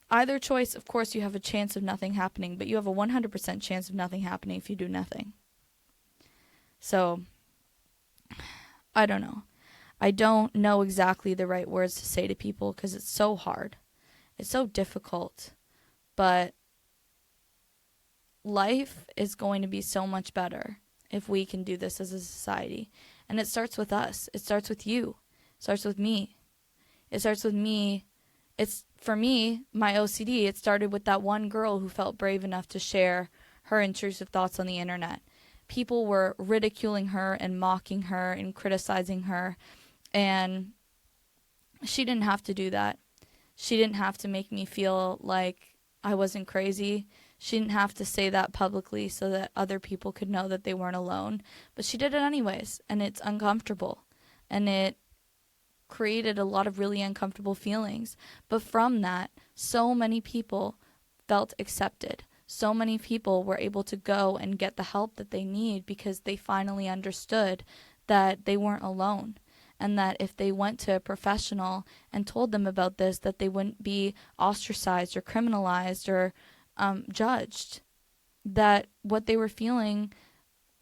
either choice, of course, you have a chance of nothing happening, but you have a 100% chance of nothing happening if you do nothing. So I don't know. I don't know exactly the right words to say to people because it's so hard. It's so difficult. But life is going to be so much better if we can do this as a society. And it starts with us. It starts with you. It starts with me. It starts with me. It's, for me, my OCD, it started with that one girl who felt brave enough to share her intrusive thoughts on the internet. People were ridiculing her and mocking her and criticizing her. And she didn't have to do that. She didn't have to make me feel like I wasn't crazy. She didn't have to say that publicly so that other people could know that they weren't alone. But she did it anyways, and it's uncomfortable. And it created a lot of really uncomfortable feelings. But from that, so many people felt accepted. So many people were able to go and get the help that they need because they finally understood that they weren't alone. And that if they went to a professional and told them about this, that they wouldn't be ostracized or criminalized or judged. That what they were feeling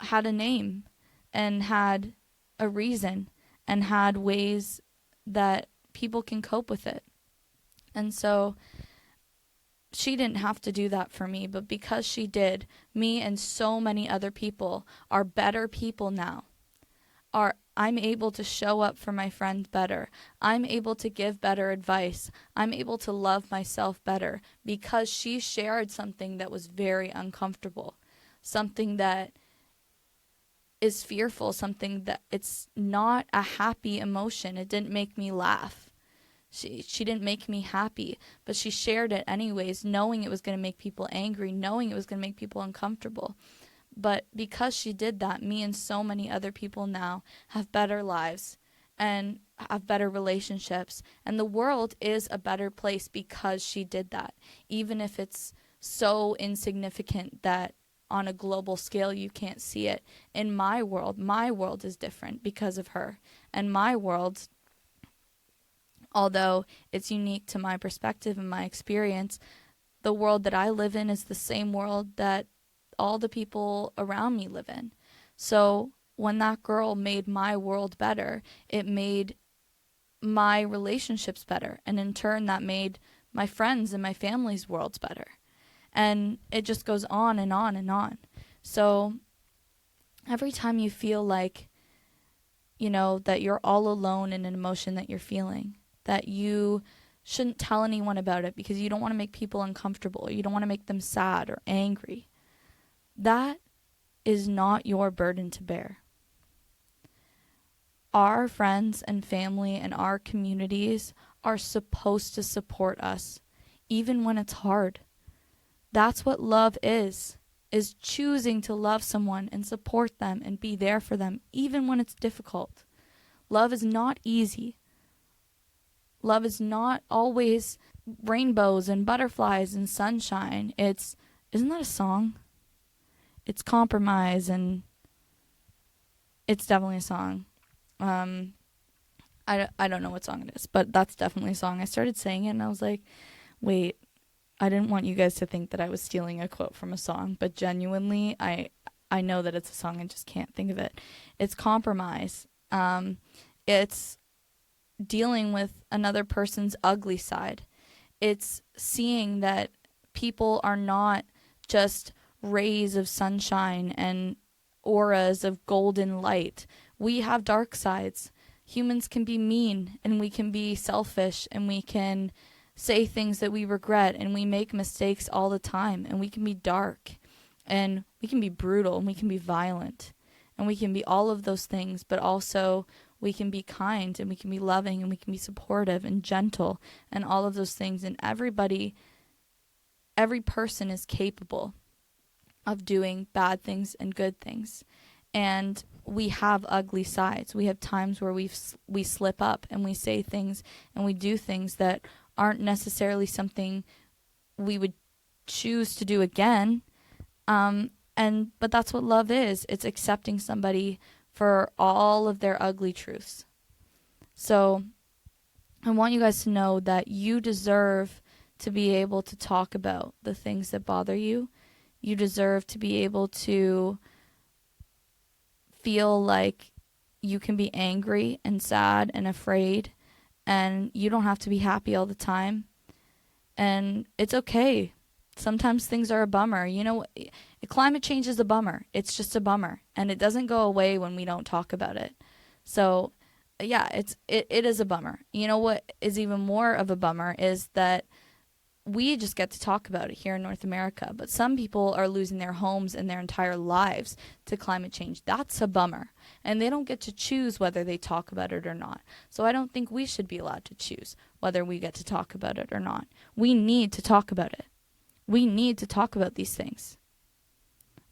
had a name and had a reason and had ways that people can cope with it. And so she didn't have to do that for me, but because she did, me and so many other people are better people now. I'm able to show up for my friends better. I'm able to give better advice. I'm able to love myself better because she shared something that was very uncomfortable. something that is fearful, something that it's not a happy emotion. It didn't make me laugh. She didn't make me happy, but she shared it anyways, knowing it was going to make people angry, knowing it was going to make people uncomfortable. But because she did that, me and so many other people now have better lives and have better relationships. And the world is a better place because she did that, even if it's so insignificant that on a global scale you can't see it. In my world is different because of her. And my world, although it's unique to my perspective and my experience, the world that I live in is the same world that all the people around me live in. So when that girl made my world better, it made my relationships better. And in turn, that made my friends and my family's worlds better. And it just goes on and on and on. So every time you feel like, that you're all alone in an emotion that you're feeling, that you shouldn't tell anyone about it because you don't want to make people uncomfortable, or you don't want to make them sad or angry, that is not your burden to bear. Our friends and family and our communities are supposed to support us, even when it's hard. That's what love is choosing to love someone and support them and be there for them, even when it's difficult. Love is not easy. Love is not always rainbows and butterflies and sunshine. Isn't that a song? It's compromise, and it's definitely a song. I don't know what song it is, but that's definitely a song. I started saying it and I was like, wait, I didn't want you guys to think that I was stealing a quote from a song, but genuinely, I know that it's a song. I just can't think of it. It's compromise. It's dealing with another person's ugly side. It's seeing that people are not just rays of sunshine and auras of golden light. We have dark sides. Humans can be mean, and we can be selfish, and we can say things that we regret, and we make mistakes all the time, and we can be dark, and we can be brutal, and we can be violent, and we can be all of those things, but also we can be kind, and we can be loving, and we can be supportive and gentle, and all of those things. And every person is capable of doing bad things and good things. And we have ugly sides. We have times where we slip up and we say things and we do things that aren't necessarily something we would choose to do again. But that's what love is. It's accepting somebody for all of their ugly truths. So I want you guys to know that you deserve to be able to talk about the things that bother you. You deserve to be able to feel like you can be angry and sad and afraid, and you don't have to be happy all the time. And it's okay. Sometimes things are a bummer. Climate change is a bummer. It's just a bummer, and it doesn't go away when we don't talk about it. So, yeah, it is a bummer. You know what is even more of a bummer is that we just get to talk about it here in North America, but some people are losing their homes and their entire lives to climate change. That's a bummer, and they don't get to choose whether they talk about it or not. So I don't think we should be allowed to choose whether we get to talk about it or not. We need to talk about it. We need to talk about these things.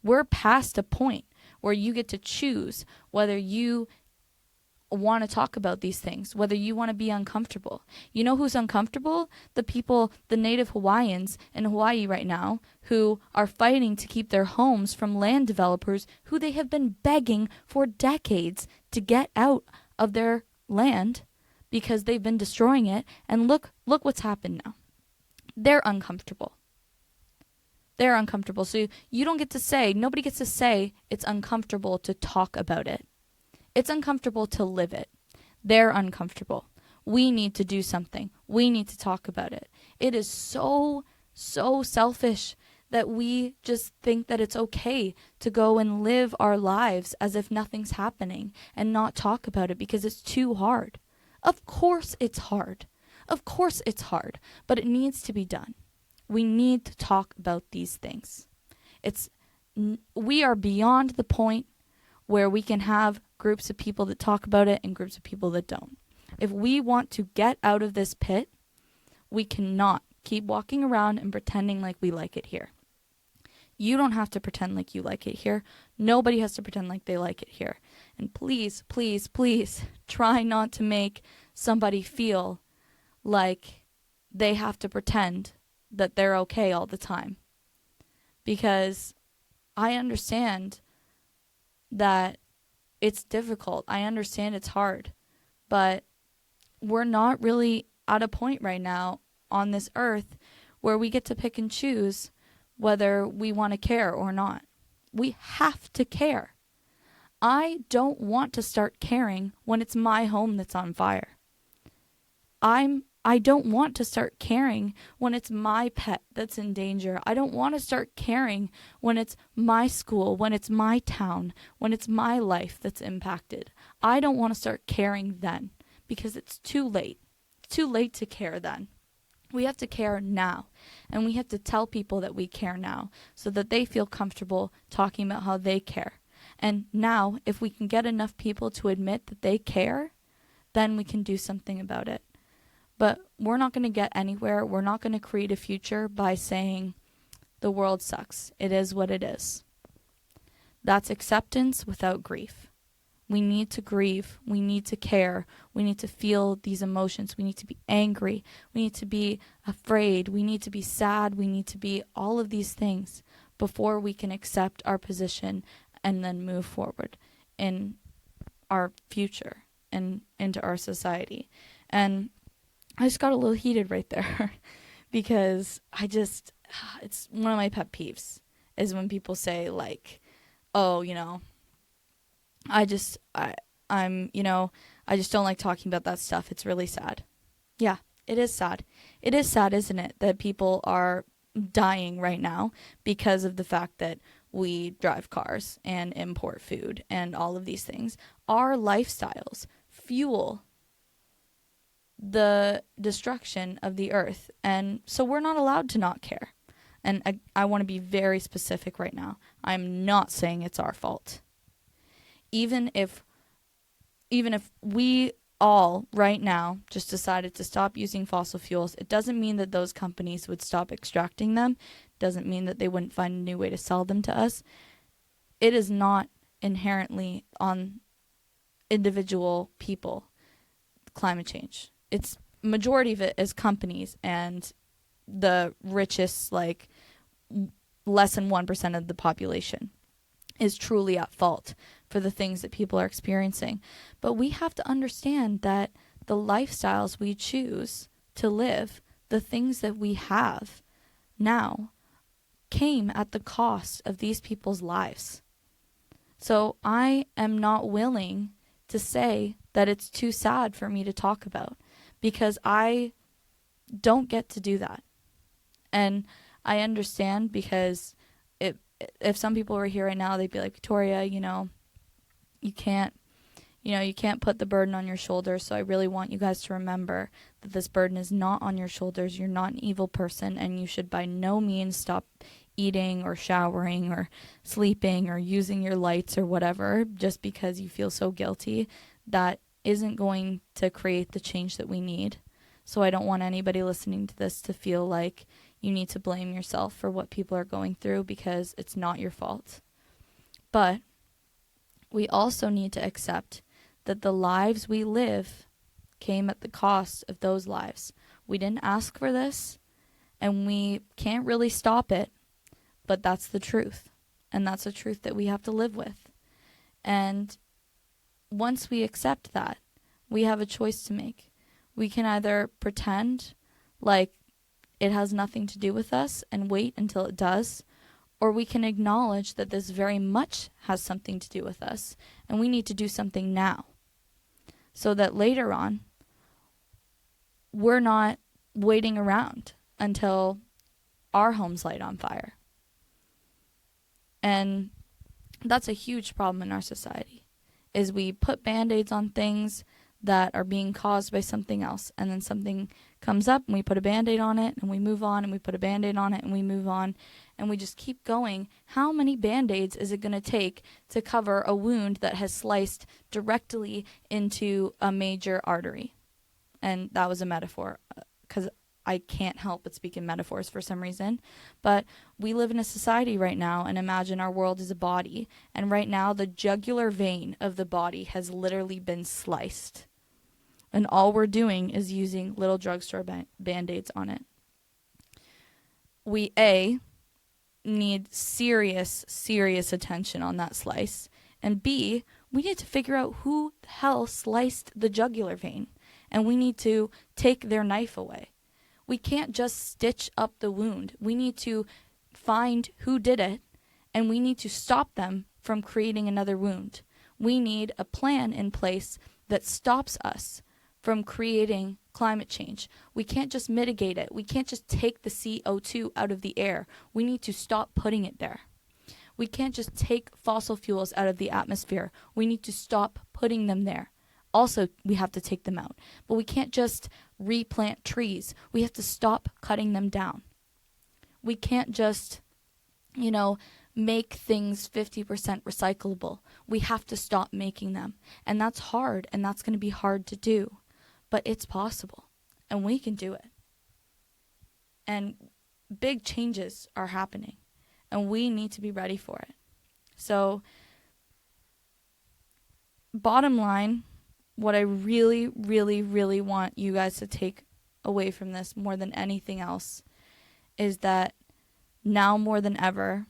We're past a point where you get to choose whether you want to talk about these things, whether you want to be uncomfortable. You know who's uncomfortable? The native Hawaiians in Hawaii right now, who are fighting to keep their homes from land developers who they have been begging for decades to get out of their land because they've been destroying it. And look what's happened now. They're uncomfortable. They're uncomfortable. So nobody gets to say it's uncomfortable to talk about it. It's uncomfortable to live it. They're uncomfortable. We need to do something. We need to talk about it. It is so selfish that we just think that it's okay to go and live our lives as if nothing's happening and not talk about it because it's too hard. Of course it's hard. Of course it's hard, but it needs to be done. We need to talk about these things. It's we are beyond the point where we can have groups of people that talk about it and groups of people that don't. If we want to get out of this pit, we cannot keep walking around and pretending like we like it here. You don't have to pretend like you like it here. Nobody has to pretend like they like it here. And please, please, please try not to make somebody feel like they have to pretend that they're okay all the time. Because I understand that it's difficult. I understand it's hard. But we're not really at a point right now on this earth where we get to pick and choose whether we want to care or not. We have to care. I don't want to start caring when it's my home that's on fire. I don't want to start caring when it's my pet that's in danger. I don't want to start caring when it's my school, when it's my town, when it's my life that's impacted. I don't want to start caring then because it's too late. It's too late to care then. We have to care now, and we have to tell people that we care now so that they feel comfortable talking about how they care. And now, if we can get enough people to admit that they care, then we can do something about it. But we're not going to get anywhere. We're not going to create a future by saying the world sucks. It is what it is. That's acceptance without grief. We need to grieve. We need to care. We need to feel these emotions. We need to be angry. We need to be afraid. We need to be sad. We need to be all of these things before we can accept our position and then move forward in our future and into our society. And I just got a little heated right there because it's one of my pet peeves is when people say like, oh, I just don't like talking about that stuff. It's really sad. Yeah, it is sad. It is sad, isn't it, that people are dying right now because of the fact that we drive cars and import food and all of these things. Our lifestyles fuel the destruction of the earth. And so we're not allowed to not care. And I want to be very specific right now. I'm not saying it's our fault. Even if we all right now just decided to stop using fossil fuels, it doesn't mean that those companies would stop extracting them. It doesn't mean that they wouldn't find a new way to sell them to us. It is not inherently on individual people, climate change. It's majority of it is companies and the richest, like less than 1% of the population is truly at fault for the things that people are experiencing. But we have to understand that the lifestyles we choose to live, the things that we have now, came at the cost of these people's lives. So I am not willing to say that it's too sad for me to talk about because I don't get to do that. And I understand because if some people were here right now, they'd be like, Victoria, you can't put the burden on your shoulders. So I really want you guys to remember that this burden is not on your shoulders. You're not an evil person, and you should by no means stop eating or showering or sleeping or using your lights or whatever just because you feel so guilty. That isn't going to create the change that we need. So I don't want anybody listening to this to feel like you need to blame yourself for what people are going through because it's not your fault. But we also need to accept that the lives we live came at the cost of those lives. We didn't ask for this, and we can't really stop it, but that's the truth. And that's a truth that we have to live with. And once we accept that, we have a choice to make. We can either pretend like it has nothing to do with us and wait until it does, or we can acknowledge that this very much has something to do with us and we need to do something now so that later on we're not waiting around until our homes light on fire. And that's a huge problem in our society, is we put band-aids on things that are being caused by something else, and then something comes up and we put a band-aid on it and we move on, and we put a band-aid on it and we move on, and we just keep going, how many Band-Aids is it going to take to cover a wound that has sliced directly into a major artery? And that was a metaphor, because I can't help but speak in metaphors for some reason. But we live in a society right now, and imagine our world is a body. And right now, the jugular vein of the body has literally been sliced. And all we're doing is using little drugstore Band-Aids on it. We, A, need serious, serious attention on that slice. And B, we need to figure out who the hell sliced the jugular vein. And we need to take their knife away. We can't just stitch up the wound. We need to find who did it, and we need to stop them from creating another wound. We need a plan in place that stops us from creating climate change. We can't just mitigate it. We can't just take the CO2 out of the air. We need to stop putting it there. We can't just take fossil fuels out of the atmosphere. We need to stop putting them there. Also, we have to take them out. But we can't just replant trees. We have to stop cutting them down. We can't just, make things 50% recyclable. We have to stop making them. And that's hard, and that's going to be hard to do. But it's possible, and we can do it. And big changes are happening, and we need to be ready for it. So, bottom line, what I really, really, really want you guys to take away from this more than anything else is that now more than ever,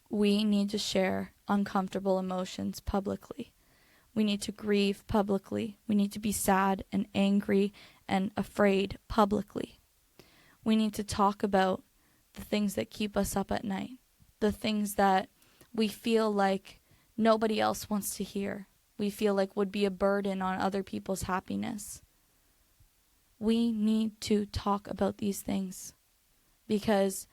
we need to share uncomfortable emotions publicly. We need to grieve publicly. We need to be sad and angry and afraid publicly. We need to talk about the things that keep us up at night, the things that we feel like nobody else wants to hear. We feel like would be a burden on other people's happiness. We need to talk about these things because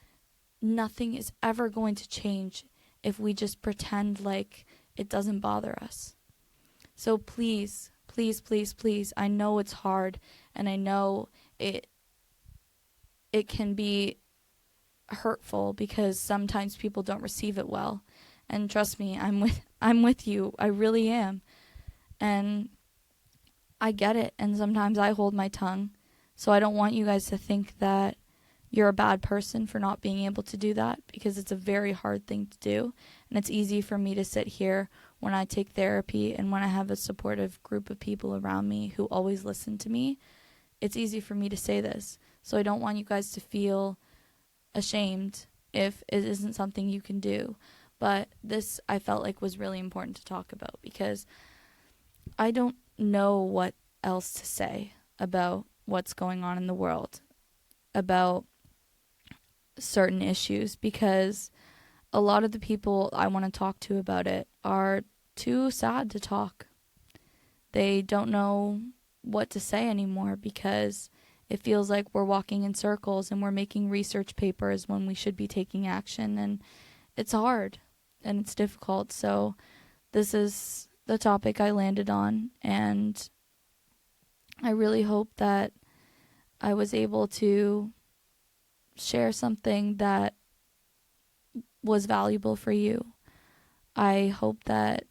nothing is ever going to change if we just pretend like it doesn't bother us. So please, please, please, please, I know it's hard, and I know it can be hurtful because sometimes people don't receive it well. And trust me, I'm with you. I really am. And I get it. And sometimes I hold my tongue. So I don't want you guys to think that you're a bad person for not being able to do that, because it's a very hard thing to do. And it's easy for me to sit here when I take therapy and when I have a supportive group of people around me who always listen to me. It's easy for me to say this. So I don't want you guys to feel ashamed if it isn't something you can do. But this, I felt like, was really important to talk about because I don't know what else to say about what's going on in the world, about certain issues, because a lot of the people I want to talk to about it are too sad to talk. They don't know what to say anymore because it feels like we're walking in circles and we're making research papers when we should be taking action, and it's hard and it's difficult. So this is the topic I landed on, and I really hope that I was able to share something that was valuable for you. I hope that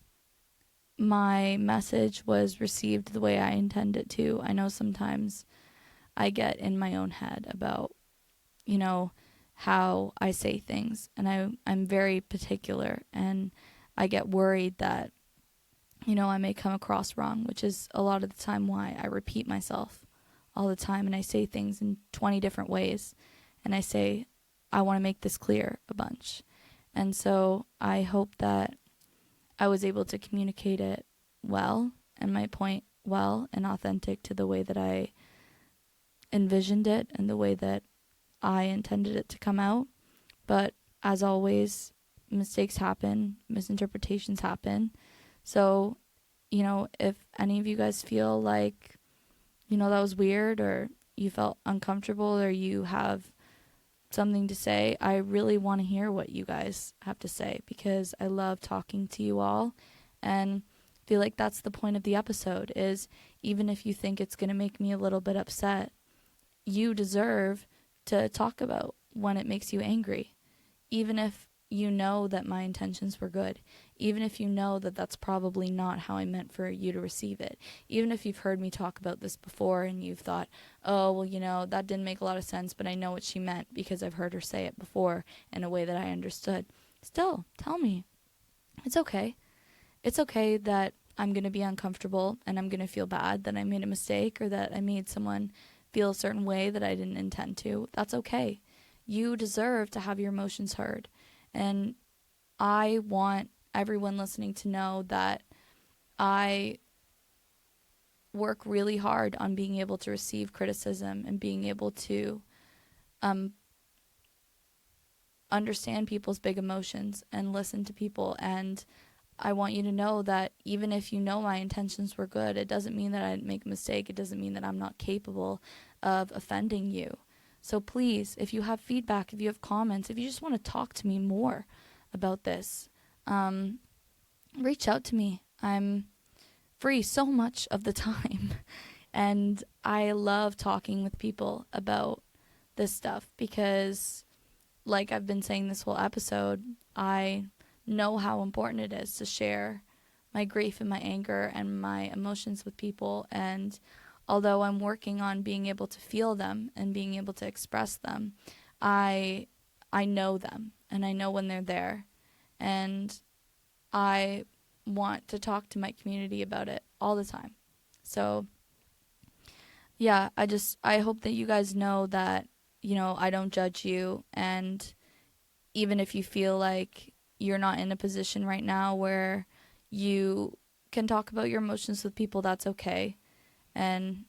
my message was received the way I intend it to. I know sometimes I get in my own head about, how I say things, and I'm very particular, and I get worried that, I may come across wrong, which is a lot of the time why I repeat myself all the time, and I say things in 20 different ways, and I say, I want to make this clear a bunch. And so I hope that I was able to communicate it well and my point well and authentic to the way that I envisioned it and the way that I intended it to come out. But as always, mistakes happen, misinterpretations happen. So, if any of you guys feel like, that was weird, or you felt uncomfortable, or you have something to say, I really want to hear what you guys have to say, because I love talking to you all, and feel like that's the point of the episode, is even if you think it's going to make me a little bit upset, you deserve to talk about when it makes you angry. even if you know that my intentions were good, even if you know that that's probably not how I meant for you to receive it, even if you've heard me talk about this before and you've thought, oh, well, that didn't make a lot of sense, but I know what she meant because I've heard her say it before in a way that I understood. Still, tell me. It's okay. It's okay that I'm going to be uncomfortable and I'm going to feel bad that I made a mistake or that I made someone feel a certain way that I didn't intend to. That's okay. You deserve to have your emotions heard. And I want everyone listening to know that I work really hard on being able to receive criticism and being able to understand people's big emotions and listen to people. And I want you to know that even if you know my intentions were good, it doesn't mean that I didn't make a mistake. It doesn't mean that I'm not capable of offending you. So please, if you have feedback, if you have comments, if you just want to talk to me more about this, reach out to me. I'm free so much of the time. And I love talking with people about this stuff because, like I've been saying this whole episode, I know how important it is to share my grief and my anger and my emotions with people. And although I'm working on being able to feel them and being able to express them, I know them and I know when they're there. And I want to talk to my community about it all the time. So yeah, I hope that you guys know that, I don't judge you. And even if you feel like you're not in a position right now where you can talk about your emotions with people, that's okay. And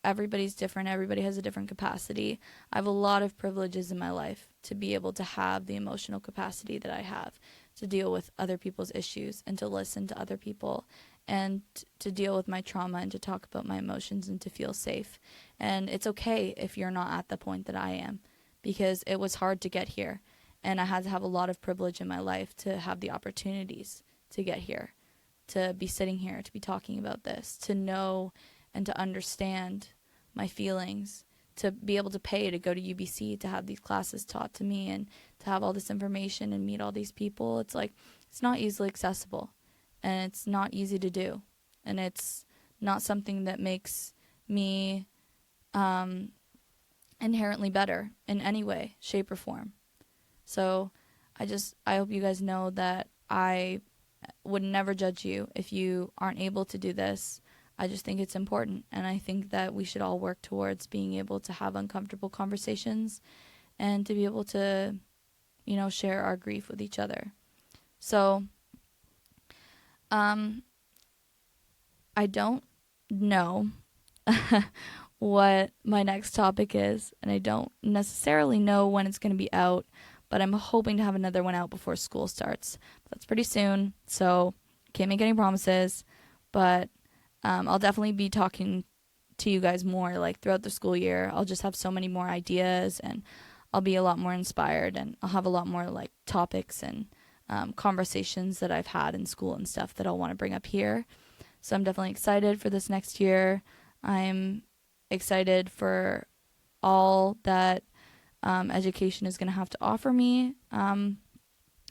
everybody's different. Everybody has a different capacity. I have a lot of privileges in my life to be able to have the emotional capacity that I have to deal with other people's issues and to listen to other people and to deal with my trauma and to talk about my emotions and to feel safe. And it's okay if you're not at the point that I am, because it was hard to get here. And I had to have a lot of privilege in my life to have the opportunities to get here, to be sitting here, to be talking about this, to know and to understand my feelings, to be able to pay to go to UBC, to have these classes taught to me and to have all this information and meet all these people. It's like, it's not easily accessible and it's not easy to do. And it's not something that makes me inherently better in any way, shape, or form. So I hope you guys know that I would never judge you if you aren't able to do this. I just think it's important, and I think that we should all work towards being able to have uncomfortable conversations and to be able to, share our grief with each other. So, I don't know what my next topic is, and I don't necessarily know when it's going to be out, but I'm hoping to have another one out before school starts. That's pretty soon, so can't make any promises, but I'll definitely be talking to you guys more like throughout the school year. I'll just have so many more ideas and I'll be a lot more inspired and I'll have a lot more like topics and conversations that I've had in school and stuff that I'll want to bring up here. So I'm definitely excited for this next year. I'm excited for all that education is going to have to offer me. And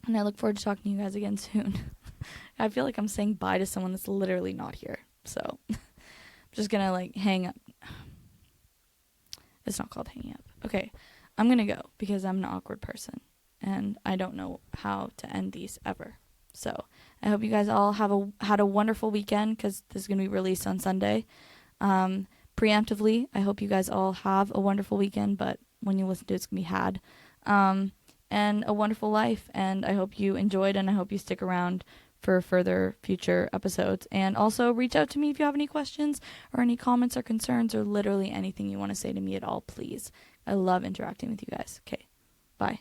I look forward to talking to you guys again soon. I feel like I'm saying bye to someone that's literally not here. So I'm just going to hang up. It's not called hanging up. Okay. I'm going to go because I'm an awkward person and I don't know how to end these ever. So I hope you guys all had a wonderful weekend because this is going to be released on Sunday. Preemptively, I hope you guys all have a wonderful weekend, but when you listen to it, it's going to be had. And a wonderful life. And I hope you enjoyed and I hope you stick around for further future episodes. And also reach out to me if you have any questions or any comments or concerns or literally anything you want to say to me at all, please. I love interacting with you guys. Okay, bye.